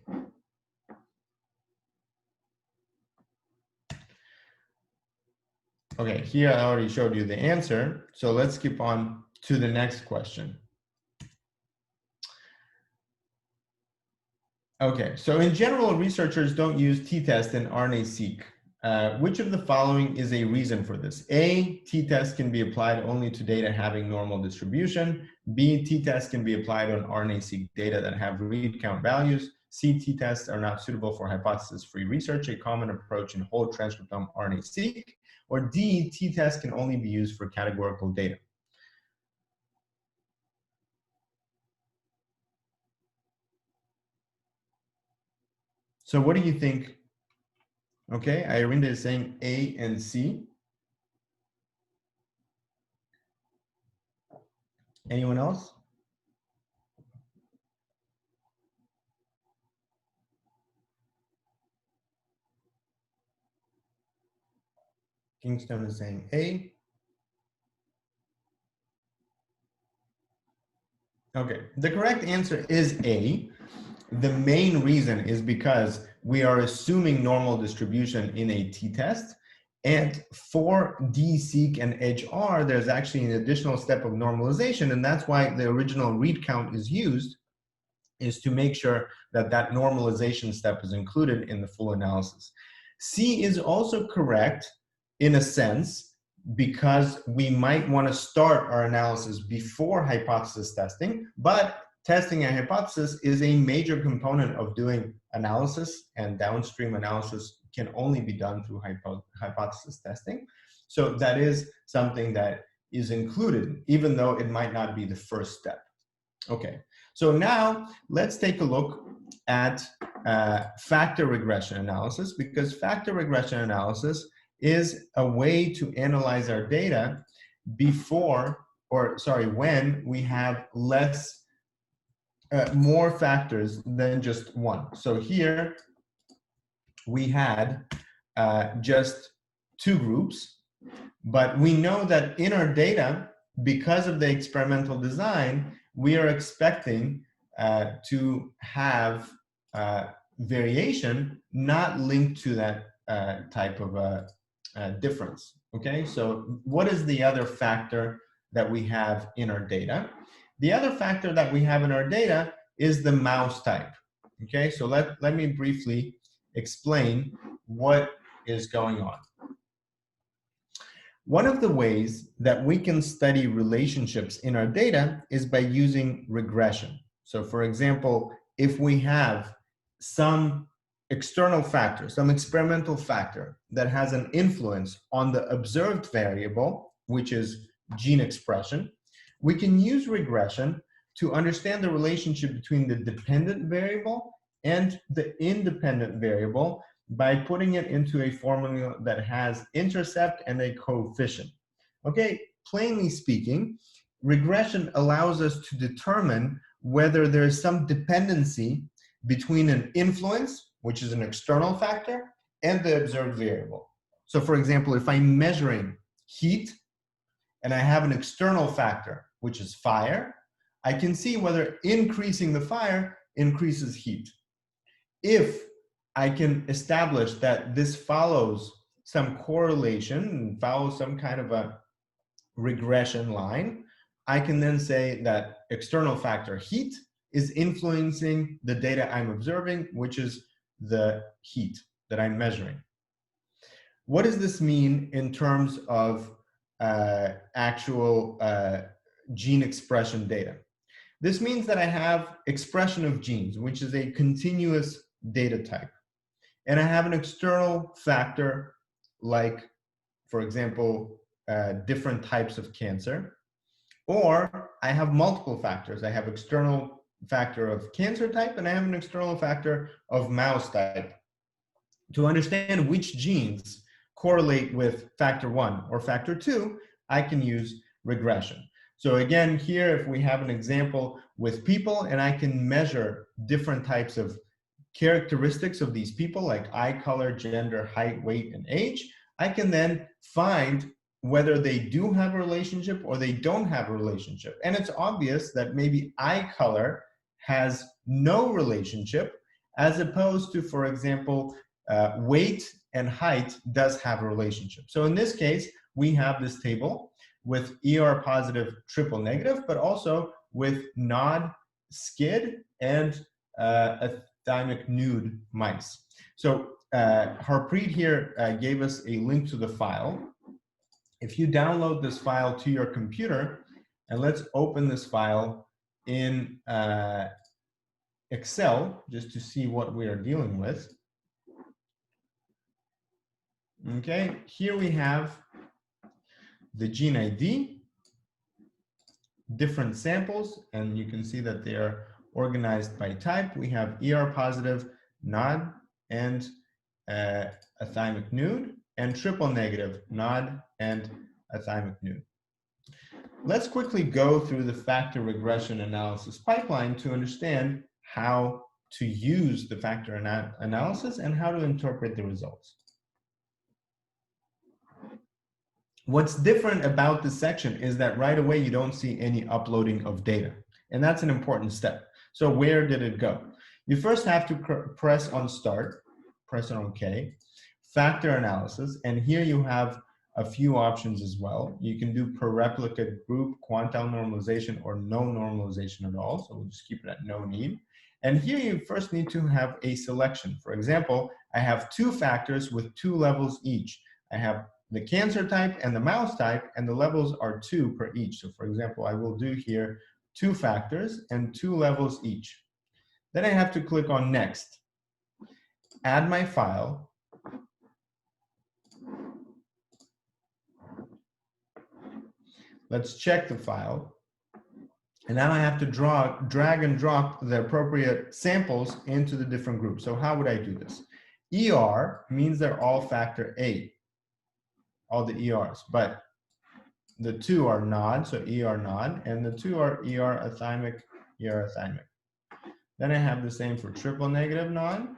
Okay, here I already showed you the answer, so let's skip on to the next question. Okay, so in general, researchers don't use t-test and RNA-seq. Which of the following is a reason for this? A, t-test can be applied only to data having normal distribution. B, t-test can be applied on RNA-seq data that have read count values. C, t-tests are not suitable for hypothesis-free research, a common approach in whole transcriptome RNA-seq. Or D, t-test can only be used for categorical data. So what do you think? Okay, Irinda is saying A and C. Anyone else? Kingston is saying A. Okay, the correct answer is A. The main reason is because we are assuming normal distribution in a t-test. And for D-seq and HR, there's actually an additional step of normalization. And that's why the original read count is used, is to make sure that that normalization step is included in the full analysis. C is also correct in a sense, because we might want to start our analysis before hypothesis testing, but testing a hypothesis is a major component of doing analysis, and downstream analysis can only be done through hypothesis testing. So that is something that is included, even though it might not be the first step. Okay, so now let's take a look at factor regression analysis, because factor regression analysis is a way to analyze our data when we have more factors than just one. So here we had just two groups, but we know that in our data, because of the experimental design, we are expecting to have variation not linked to that type of difference. Okay, so what is the other factor that we have in our data? The other factor that we have in our data is the mouse type. Okay, so let me briefly explain what is going on. One of the ways that we can study relationships in our data is by using regression. So for example, if we have some external factor, some experimental factor that has an influence on the observed variable, which is gene expression, we can use regression to understand the relationship between the dependent variable and the independent variable by putting it into a formula that has intercept and a coefficient. Okay, plainly speaking, regression allows us to determine whether there's some dependency between an influence, which is an external factor, and the observed variable. So for example, if I'm measuring heat and I have an external factor, which is fire, I can see whether increasing the fire increases heat. If I can establish that this follows some correlation, follows some kind of a regression line, I can then say that external factor heat is influencing the data I'm observing, which is the heat that I'm measuring. What does this mean in terms of actual gene expression data? This means that I have expression of genes, which is a continuous data type. And I have an external factor like, for example, different types of cancer. Or I have multiple factors. I have external factor of cancer type, and I have an external factor of mouse type. To understand which genes correlate with factor 1 or factor 2, I can use regression. So again, here, if we have an example with people, and I can measure different types of characteristics of these people, like eye color, gender, height, weight, and age, I can then find whether they do have a relationship or they don't have a relationship. And it's obvious that maybe eye color has no relationship, as opposed to, for example, weight and height does have a relationship. So in this case, we have this table with ER positive triple negative, but also with NOD, SCID, and thymic nude mice. So Harpreet here gave us a link to the file. If you download this file to your computer, and let's open this file in Excel just to see what we are dealing with. Okay, here we have the gene ID, different samples, and you can see that they are organized by type. We have ER positive, NOD, and a thymic nude, and triple negative, NOD, and a thymic nude. Let's quickly go through the factor regression analysis pipeline to understand how to use the factor analysis and how to interpret the results. What's different about this section is that right away you don't see any uploading of data, and that's an important step. So where did it go? You first have to press on start, press on OK, factor analysis, and here you have a few options as well. You can do per replicate group, quantile normalization, or no normalization at all, so we'll just keep it at no need. And here you first need to have a selection. For example, I have two factors with 2 levels each. I have the cancer type and the mouse type, and the levels are 2 per each. So for example, I will do here 2 factors and 2 levels each. Then I have to click on next, add my file, let's check the file, and now I have to drag and drop the appropriate samples into the different groups. So how would I do this? ER means they're all factor A, all the ERs, but the 2 are NOD, so ER NOD, and the 2 are ER athymic, ER athymic. Then I have the same for triple negative NOD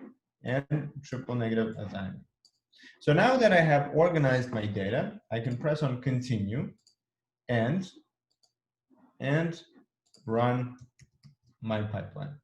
and triple negative athymic. So now that I have organized my data, I can press on continue and run my pipeline.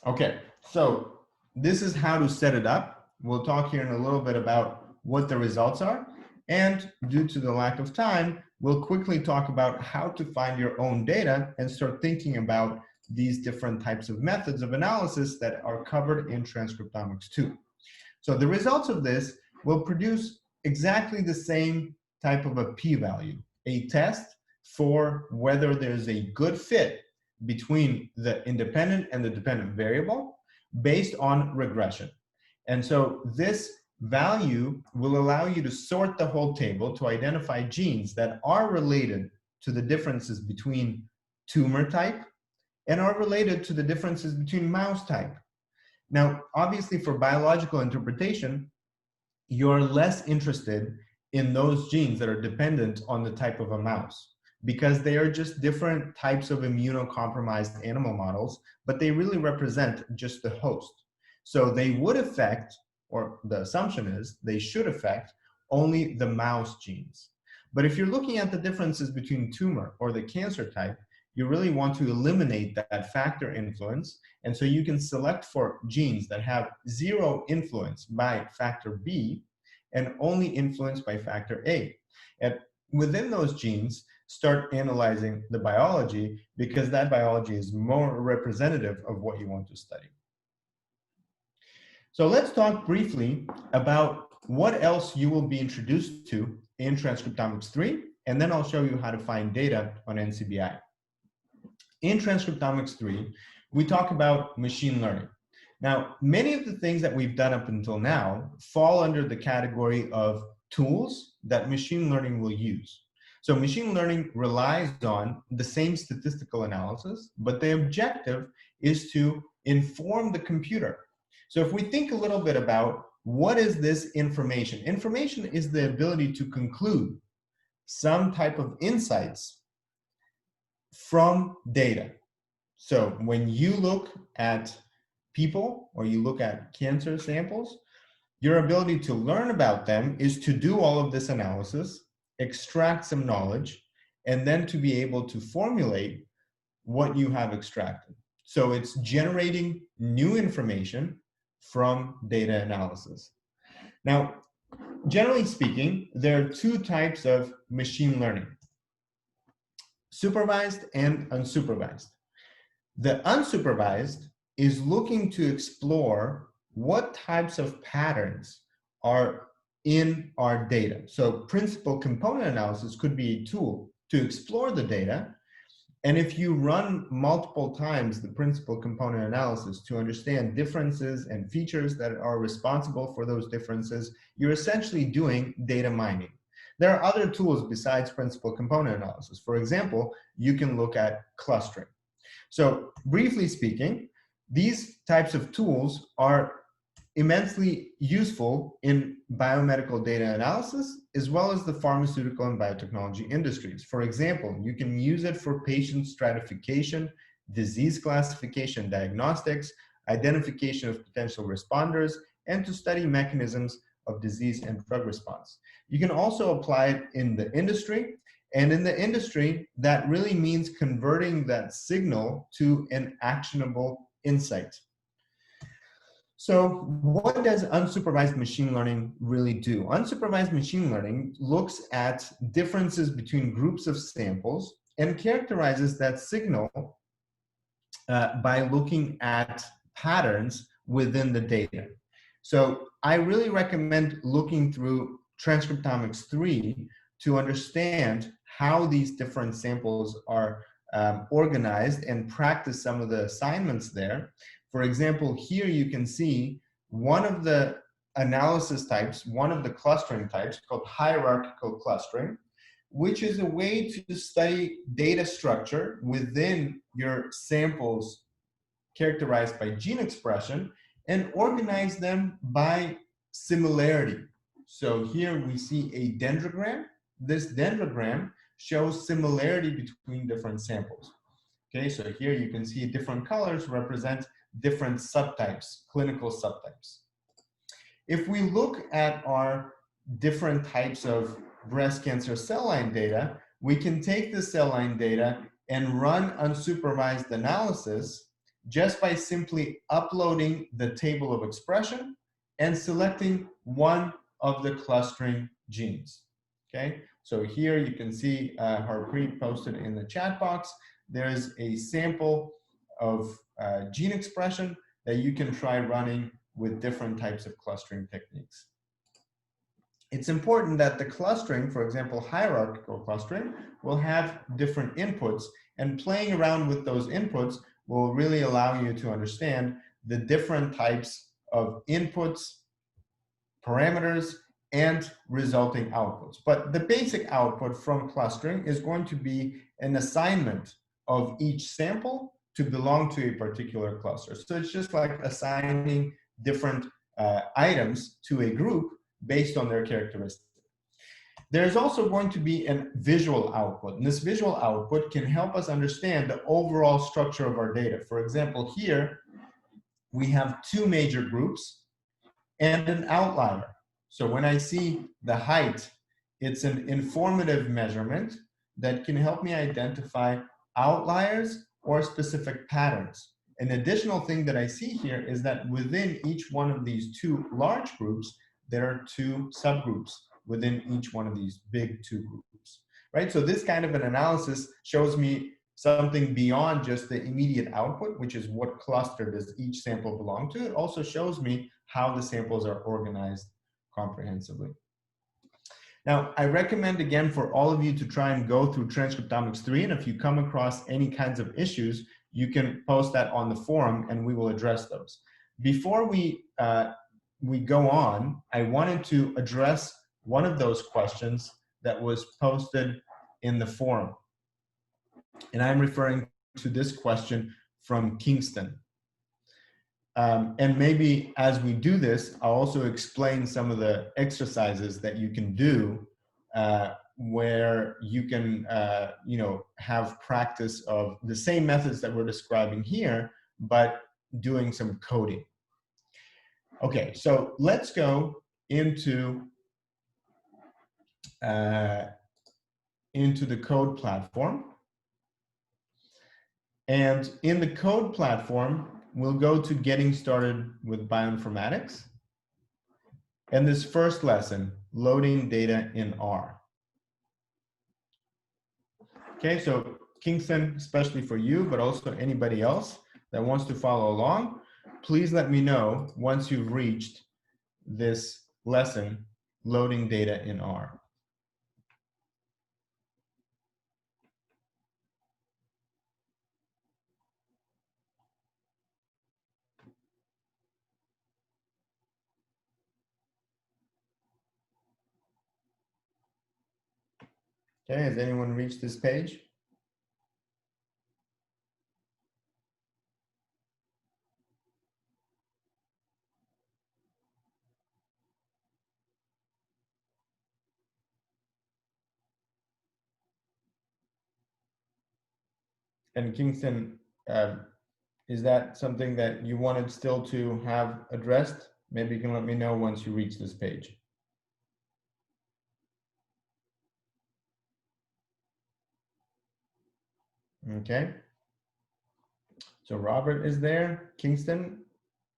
Okay, so this is how to set it up. We'll talk here in a little bit about what the results are. And due to the lack of time, we'll quickly talk about how to find your own data and start thinking about these different types of methods of analysis that are covered in Transcriptomics 2. So the results of this will produce exactly the same type of a p-value, a test for whether there's a good fit between the independent and the dependent variable based on regression. And so this value will allow you to sort the whole table to identify genes that are related to the differences between tumor type and are related to the differences between mouse type. Now, obviously for biological interpretation, you're less interested in those genes that are dependent on the type of a mouse, because they are just different types of immunocompromised animal models, but they really represent just the host. So they would affect, or the assumption is, they should affect only the mouse genes. But if you're looking at the differences between tumor or the cancer type, you really want to eliminate that factor influence. And so you can select for genes that have 0 influence by factor B and only influenced by factor A. And within those genes, start analyzing the biology, because that biology is more representative of what you want to study. So let's talk briefly about what else you will be introduced to in Transcriptomics 3, and then I'll show you how to find data on NCBI. In Transcriptomics 3, we talk about machine learning. Now, many of the things that we've done up until now fall under the category of tools that machine learning will use. So machine learning relies on the same statistical analysis, but the objective is to inform the computer. So if we think a little bit about what is this information? Information is the ability to conclude some type of insights from data. So when you look at people or you look at cancer samples, your ability to learn about them is to do all of this analysis, extract some knowledge, and then to be able to formulate what you have extracted. So it's generating new information from data analysis. Now, generally speaking, there are two types of machine learning: supervised and unsupervised. The unsupervised is looking to explore what types of patterns are in our data. So principal component analysis could be a tool to explore the data. And if you run multiple times the principal component analysis to understand differences and features that are responsible for those differences, you're essentially doing data mining. There are other tools besides principal component analysis. For example, you can look at clustering. So briefly speaking, these types of tools are immensely useful in biomedical data analysis, as well as the pharmaceutical and biotechnology industries. For example, you can use it for patient stratification, disease classification, diagnostics, identification of potential responders, and to study mechanisms of disease and drug response. You can also apply it in the industry. And in the industry, that really means converting that signal to an actionable insight. So what does unsupervised machine learning really do? Unsupervised machine learning looks at differences between groups of samples and characterizes that signal by looking at patterns within the data. So I really recommend looking through Transcriptomics 3 to understand how these different samples are organized and practice some of the assignments there. For example, here you can see one of the analysis types, one of the clustering types called hierarchical clustering, which is a way to study data structure within your samples characterized by gene expression and organize them by similarity. So here we see a dendrogram. This dendrogram shows similarity between different samples. Okay, so here you can see different colors represent different subtypes, clinical subtypes. If we look at our different types of breast cancer cell line data, we can take the cell line data and run unsupervised analysis just by simply uploading the table of expression and selecting one of the clustering genes. Okay, so here you can see Harpreet posted in the chat box. There's a sample of gene expression that you can try running with different types of clustering techniques. It's important that the clustering, for example, hierarchical clustering, will have different inputs, and playing around with those inputs will really allow you to understand the different types of inputs, parameters, and resulting outputs. But the basic output from clustering is going to be an assignment of each sample to belong to a particular cluster. So it's just like assigning different items to a group based on their characteristics. There's also going to be a visual output, and this visual output can help us understand the overall structure of our data. For example, here we have two major groups and an outlier. So when I see the height, it's an informative measurement that can help me identify outliers or specific patterns. An additional thing that I see here is that within each one of these two large groups, there are two subgroups within each one of these big two groups, right? So this kind of an analysis shows me something beyond just the immediate output, which is what cluster does each sample belong to. It also shows me how the samples are organized comprehensively. Now, I recommend again for all of you to try and go through Transcriptomics 3, and if you come across any kinds of issues, you can post that on the forum and we will address those. Before we go on, I wanted to address one of those questions that was posted in the forum. And I'm referring to this question from Kingston. And maybe as we do this, I'll also explain some of the exercises that you can do where you can, have practice of the same methods that we're describing here, but doing some coding. Okay, so let's go into the code platform. And in the code platform, we'll go to Getting Started with Bioinformatics. And this first lesson, Loading Data in R. Okay, so Kingston, especially for you, but also anybody else that wants to follow along, please let me know once you've reached this lesson, Loading Data in R. Okay, has anyone reached this page? And Kingston, is that something that you wanted still to have addressed? Maybe you can let me know once you reach this page. Okay. So Robert is there, Kingston.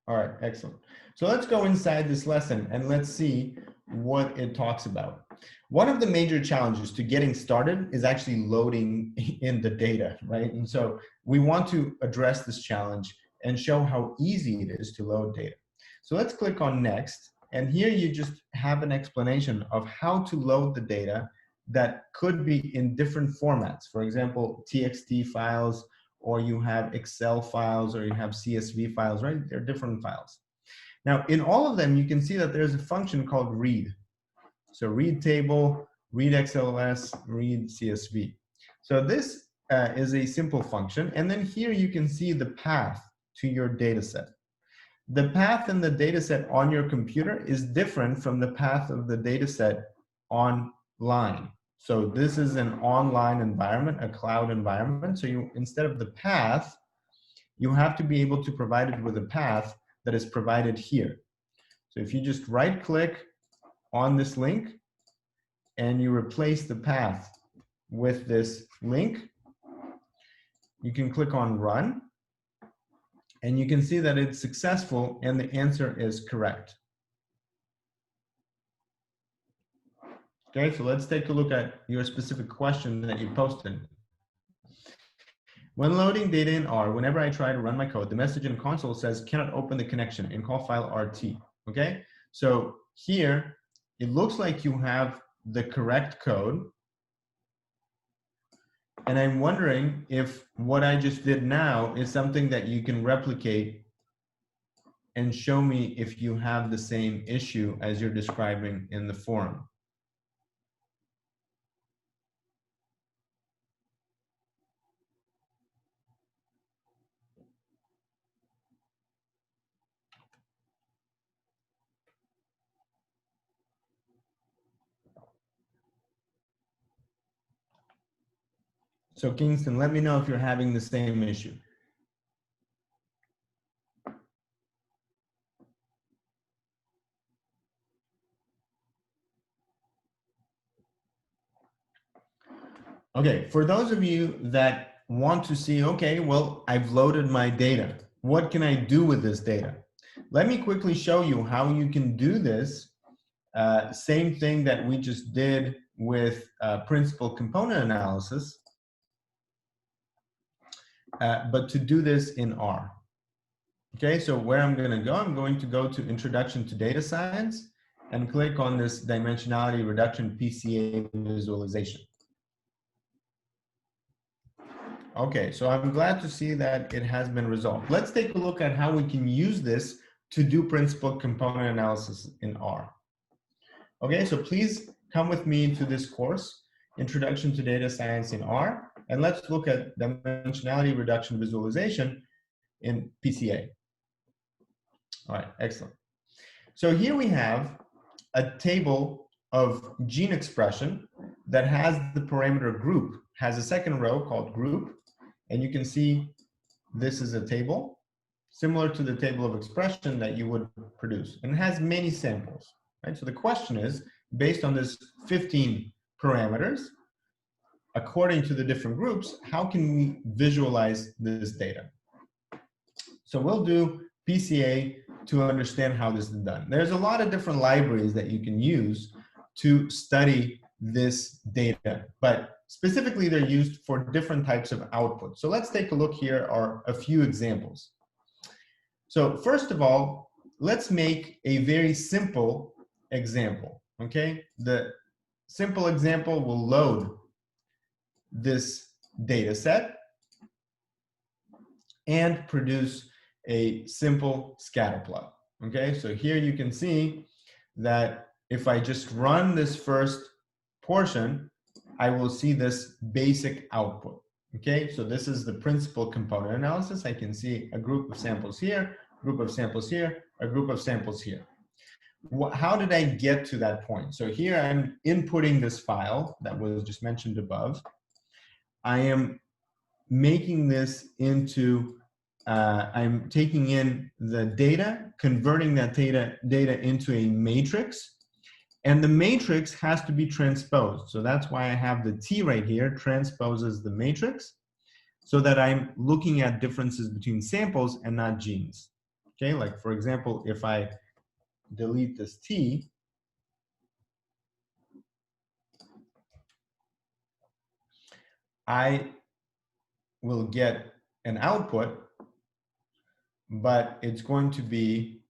All right, excellent. So let's go inside this lesson and let's see what it talks about. One of the major challenges to getting started is actually loading in the data, right? And so we want to address this challenge and show how easy it is to load data. So let's click on Next. And here you just have an explanation of how to load the data that could be in different formats. For example, TXT files, or you have Excel files, or you have CSV files, right? They're different files. Now, in all of them, you can see that there's a function called read. So read table, read XLS, read CSV. So this is a simple function. And then here you can see the path to your data set. The path in the data set on your computer is different from the path of the data set online. So this is an online environment, a cloud environment. So you, instead of the path, you have to be able to provide it with a path that is provided here. So if you just right click on this link and you replace the path with this link, you can click on run and you can see that it's successful and the answer is correct. Okay, so let's take a look at your specific question that you posted. When loading data in R, whenever I try to run my code, the message in console says cannot open the connection in call file RT. Okay, so here it looks like you have the correct code. And I'm wondering if what I just did now is something that you can replicate and show me if you have the same issue as you're describing in the forum. So Kingston, let me know if you're having the same issue. Okay, for those of you that want to see, okay, well, I've loaded my data. What can I do with this data? Let me quickly show you how you can do this. Same thing that we just did with principal component analysis, but to do this in R. Okay, so where I'm going to go to Introduction to Data Science and click on this Dimensionality Reduction PCA visualization. Okay, so I'm glad to see that it has been resolved. Let's take a look at how we can use this to do principal component analysis in R. Okay, so please come with me into this course, Introduction to Data Science in R, and let's look at dimensionality reduction visualization in PCA. All right, excellent. So here we have a table of gene expression that has the parameter group, has a second row called group, and you can see this is a table similar to the table of expression that you would produce, and it has many samples, right? So the question is, based on this 15 parameters, according to the different groups, how can we visualize this data? So we'll do PCA to understand how this is done. There's a lot of different libraries that you can use to study this data, but specifically they're used for different types of output. So let's take a look. Here are a few examples. So first of all, let's make a very simple example, okay? The simple example will load this data set and produce a simple scatter plot, okay? So here you can see that if I just run this first portion, I will see this basic output, okay? So this is the principal component analysis. I can see a group of samples here, group of samples here, a group of samples here. How did I get to that point? So here I'm inputting this file that was just mentioned above. I am making this into, I'm taking in the data, converting that data into a matrix, and the matrix has to be transposed. So that's why I have the T right here, transposes the matrix, so that I'm looking at differences between samples and not genes. Okay, like for example, if I delete this T, I will get an output, but it's going to be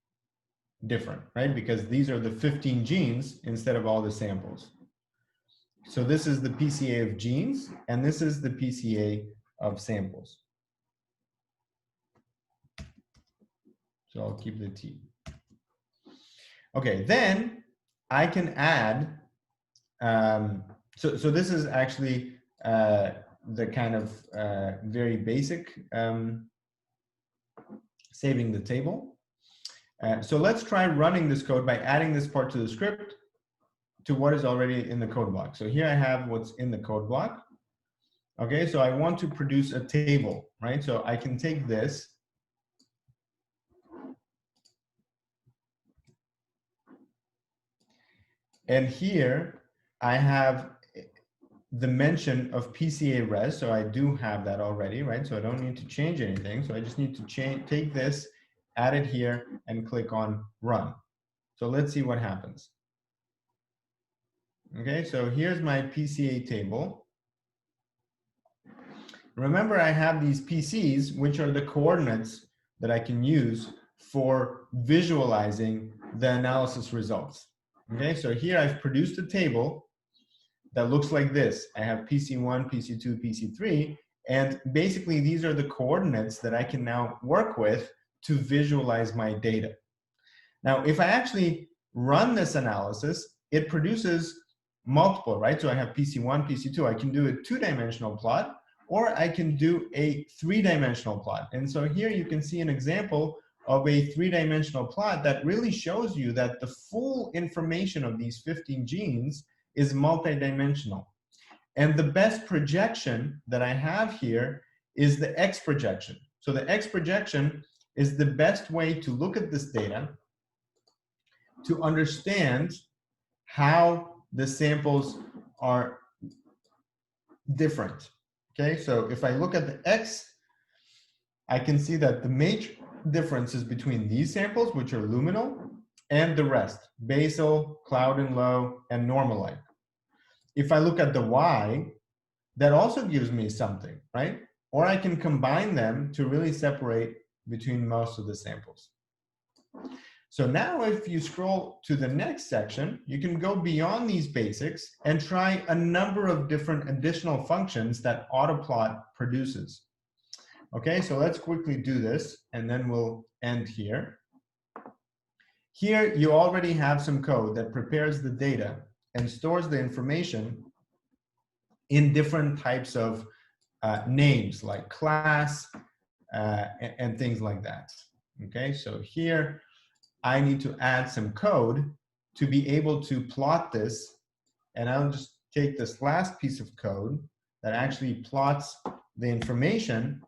different, right? Because these are the 15 genes instead of all the samples. So this is the PCA of genes, and this is the PCA of samples. So I'll keep the T. Okay, then I can add, so this is actually the kind of very basic saving the table. So let's try running this code by adding this part to the script to what is already in the code block. So here I have what's in the code block. Okay, so I want to produce a table, right? So I can take this and here I have the mention of PCA res, so I do have that already, right? So I don't need to change anything. So I just need to take this, add it here, and click on run. So let's see what happens. Okay, so here's my PCA table. Remember, I have these PCs, which are the coordinates that I can use for visualizing the analysis results. Okay, so here I've produced a table that looks like this. I have PC1, PC2, PC3, and basically these are the coordinates that I can now work with to visualize my data. Now, if I actually run this analysis, it produces multiple, right? So I have PC1, PC2. I can do a two-dimensional plot, or I can do a three-dimensional plot. And so here you can see an example of a three-dimensional plot that really shows you that the full information of these 15 genes is multidimensional. And the best projection that I have here is the X projection. So the X projection is the best way to look at this data to understand how the samples are different. Okay, so if I look at the X, I can see that the major differences between these samples, which are luminal, and the rest, basal, cloud and low, and normal-like. If I look at the Y, that also gives me something, right? Or I can combine them to really separate between most of the samples. So now if you scroll to the next section, you can go beyond these basics and try a number of different additional functions that autoplot produces. Okay, so let's quickly do this and then we'll end here. Here, you already have some code that prepares the data and stores the information in different types of names like class and things like that. Okay, so here I need to add some code to be able to plot this, and I'll just take this last piece of code that actually plots the information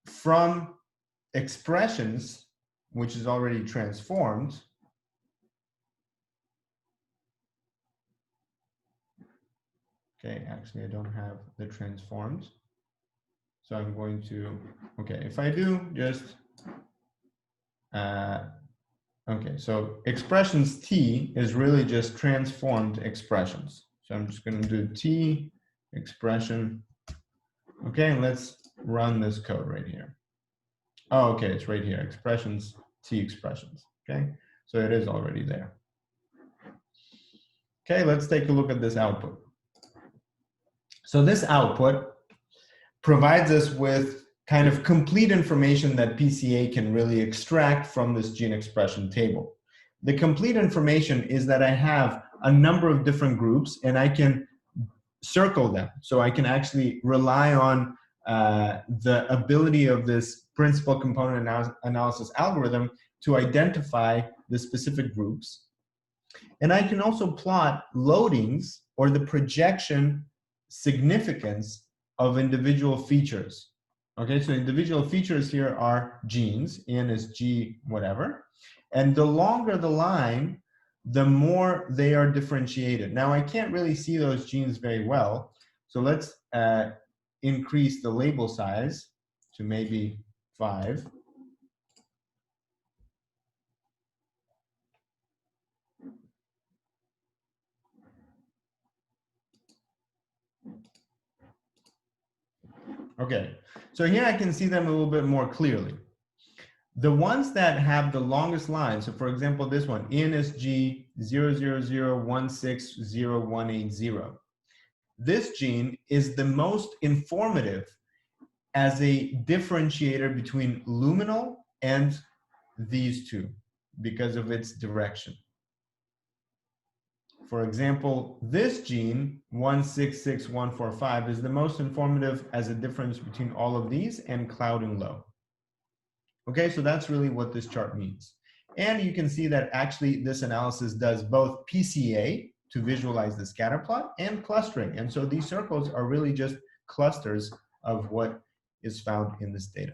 from expressions, which is already transformed. Okay, actually I don't have the transformed. So I'm going to, okay, if I do just, okay, so expressions T is really just transformed expressions. So I'm just going to do T expression. Okay, and let's run this code right here. Oh, okay, it's right here, expressions, T expressions, okay? So it is already there. Okay, let's take a look at this output. So this output provides us with kind of complete information that PCA can really extract from this gene expression table. The complete information is that I have a number of different groups and I can circle them. So I can actually rely on the ability of this principal component analysis algorithm to identify the specific groups. And I can also plot loadings or the projection significance of individual features. Okay, so individual features here are genes, N is G whatever. And the longer the line, the more they are differentiated. Now I can't really see those genes very well. So let's increase the label size to maybe 5. Okay, so here I can see them a little bit more clearly. The ones that have the longest line, so for example, this one, NSG 000160180. This gene is the most informative as a differentiator between luminal and these two because of its direction. For example, this gene, 166145, is the most informative as a difference between all of these and cloud and low. Okay, so that's really what this chart means. And you can see that actually this analysis does both PCA to visualize the scatter plot and clustering. And so these circles are really just clusters of what is found in this data.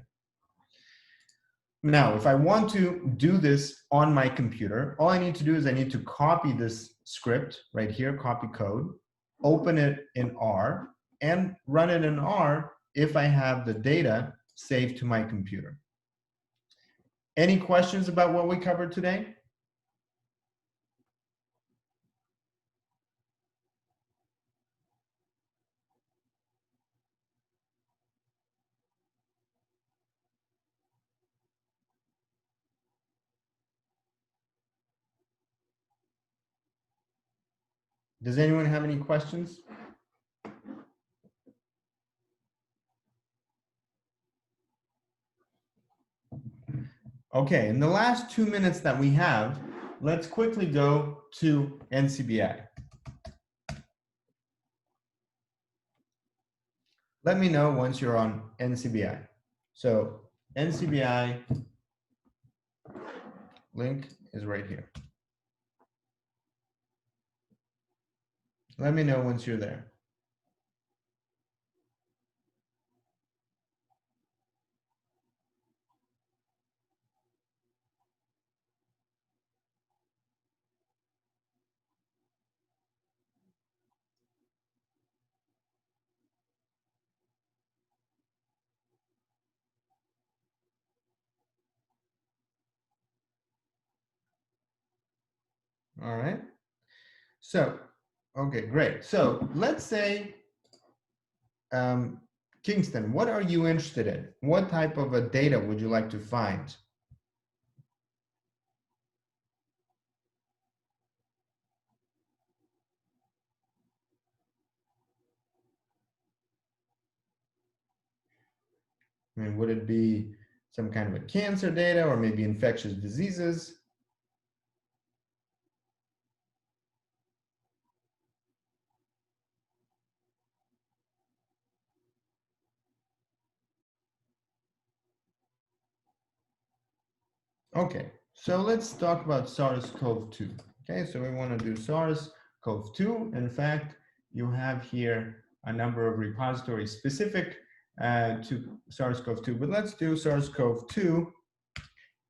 Now, if I want to do this on my computer, all I need to do is I need to copy this script right here, copy code, open it in R, and run it in R if I have the data saved to my computer. Any questions about what we covered today? Does anyone have any questions? Okay, in the last 2 minutes that we have, let's quickly go to NCBI. Let me know once you're on NCBI. So NCBI link is right here. Let me know once you're there. All right. So, okay, great. So let's say, Kingston, what are you interested in? What type of a data would you like to find? I mean, would it be some kind of a cancer data or maybe infectious diseases? Okay, so let's talk about SARS-CoV-2. Okay, so we want to do SARS-CoV-2. In fact, you have here a number of repositories specific to SARS-CoV-2, but let's do SARS-CoV-2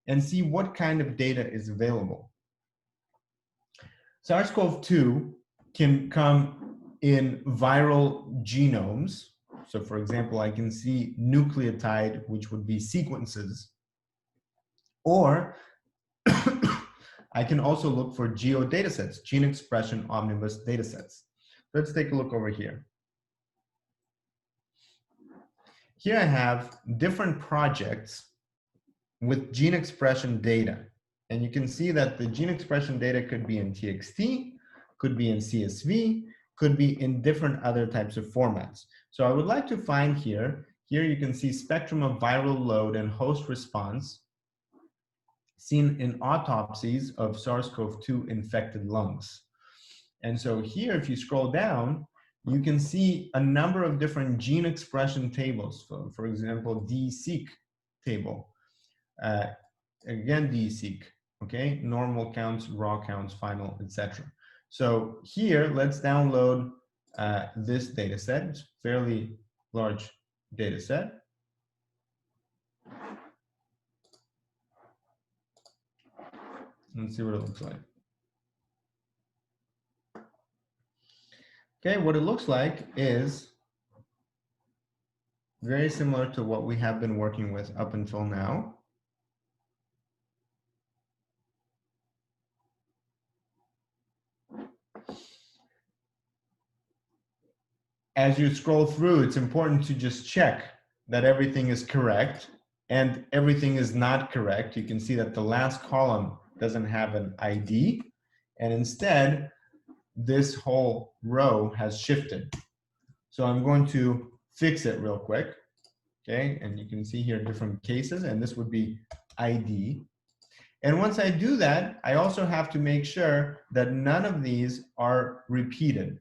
and see what kind of data is available. SARS-CoV-2 can come in viral genomes. So for example, I can see nucleotide, which would be sequences, or I can also look for geodatasets, gene expression omnibus datasets. Let's take a look over here. Here I have different projects with gene expression data. And you can see that the gene expression data could be in TXT, could be in CSV, could be in different other types of formats. So I would like to find here you can see spectrum of viral load and host response seen in autopsies of SARS-CoV-2 infected lungs. And so here, if you scroll down, you can see a number of different gene expression tables. So for example, DSeq table. Again, DSeq, okay? Normal counts, raw counts, final, etc. So here, let's download this data set. It's a fairly large data set. Let's see what it looks like. Okay, what it looks like is very similar to what we have been working with up until now. As you scroll through, it's important to just check that everything is correct and everything is not correct. You can see that the last column doesn't have an ID, and instead, this whole row has shifted. So I'm going to fix it real quick, okay? And you can see here different cases, and this would be ID. And once I do that, I also have to make sure that none of these are repeated.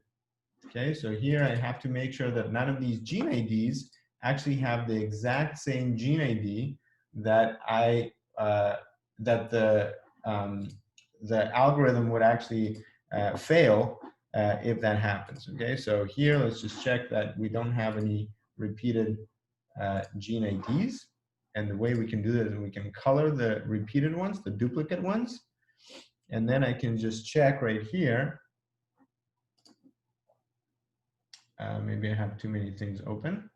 Okay, so here I have to make sure that none of these gene IDs actually have the exact same gene ID that the algorithm would actually fail if that happens. Okay, so here let's just check that we don't have any repeated gene IDs. And the way we can do that is we can color the repeated ones, the duplicate ones, and then I can just check right here. Maybe I have too many things open.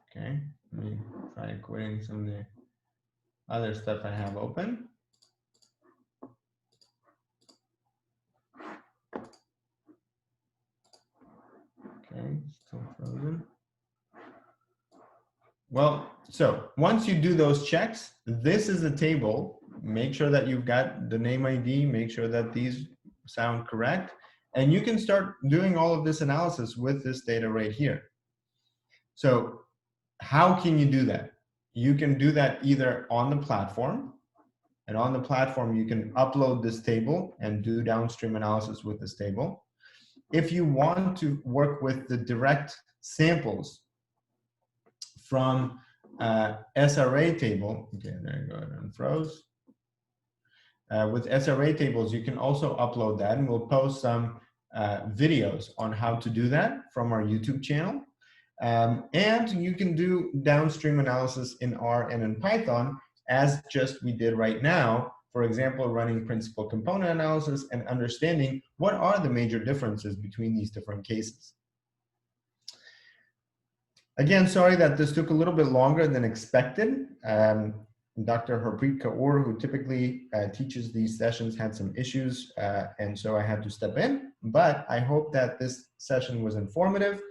Okay, let me try quitting some of the other stuff I have open. Okay, still frozen. Well, so once you do those checks, this is the table. Make sure that you've got the name ID, make sure that these sound correct, and you can start doing all of this analysis with this data right here. So how can you do that? You can do that either on the platform, and on the platform, you can upload this table and do downstream analysis with this table. If you want to work with the direct samples from SRA table, okay, there you go, it unfroze. With SRA tables, you can also upload that, and we'll post some videos on how to do that from our YouTube channel. And you can do downstream analysis in R and in Python, as just we did right now. For example, running principal component analysis and understanding what are the major differences between these different cases. Again, sorry that this took a little bit longer than expected. Dr. Harpreet Kaur, who typically teaches these sessions, had some issues, and so I had to step in. But I hope that this session was informative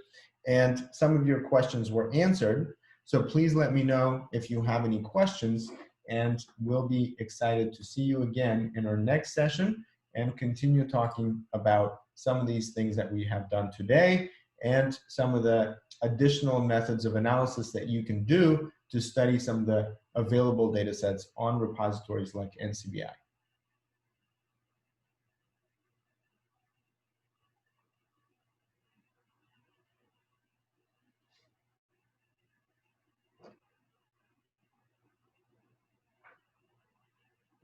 and some of your questions were answered. So please let me know if you have any questions, and we'll be excited to see you again in our next session and continue talking about some of these things that we have done today and some of the additional methods of analysis that you can do to study some of the available data sets on repositories like NCBI.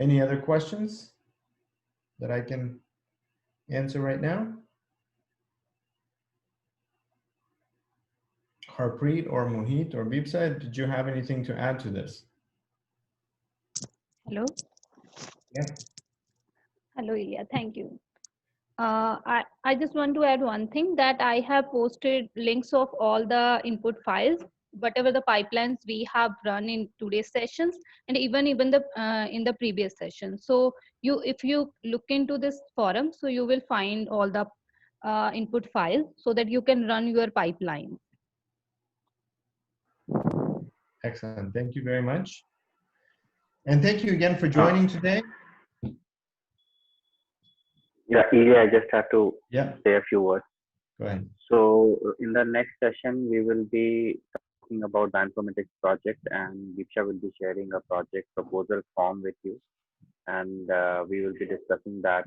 Any other questions that I can answer right now? Harpreet or Mohit or Bipsa, did you have anything to add to this? Hello. Yeah. Hello, Ilya. Thank you. I just want to add one thing, that I have posted links of all the input files, whatever the pipelines we have run in today's sessions, and even the in the previous session. So if you look into this forum, so you will find all the input files so that you can run your pipeline. Excellent. Thank you very much. And thank you again for joining today. Yeah, Ilya, I just have to Yeah, say a few words. go ahead. So in the next session, we will be talking about bioinformatics project, and Deeksha will be sharing a project proposal form with you, and we will be discussing that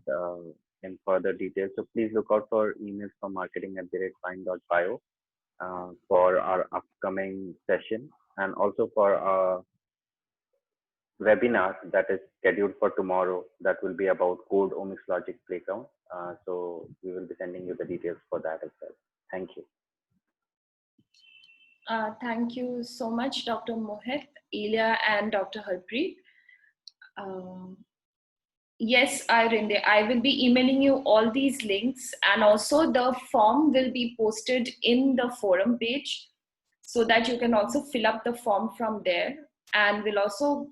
in further detail. So please look out for emails from marketing@find.bio for our upcoming session, and also for our webinar that is scheduled for tomorrow, that will be about code OmicsLogic playground. So we will be sending you the details for that as well. Thank you. Thank you so much, Dr. Mohit, Ilya, and Dr. Harpreet. Yes, Irinde, I will be emailing you all these links, and also the form will be posted in the forum page so that you can also fill up the form from there. And we'll also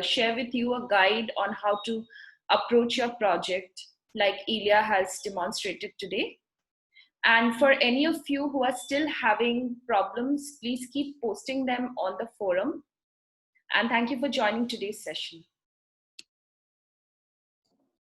share with you a guide on how to approach your project, like Ilya has demonstrated today. And for any of you who are still having problems, please keep posting them on the forum. And thank you for joining today's session.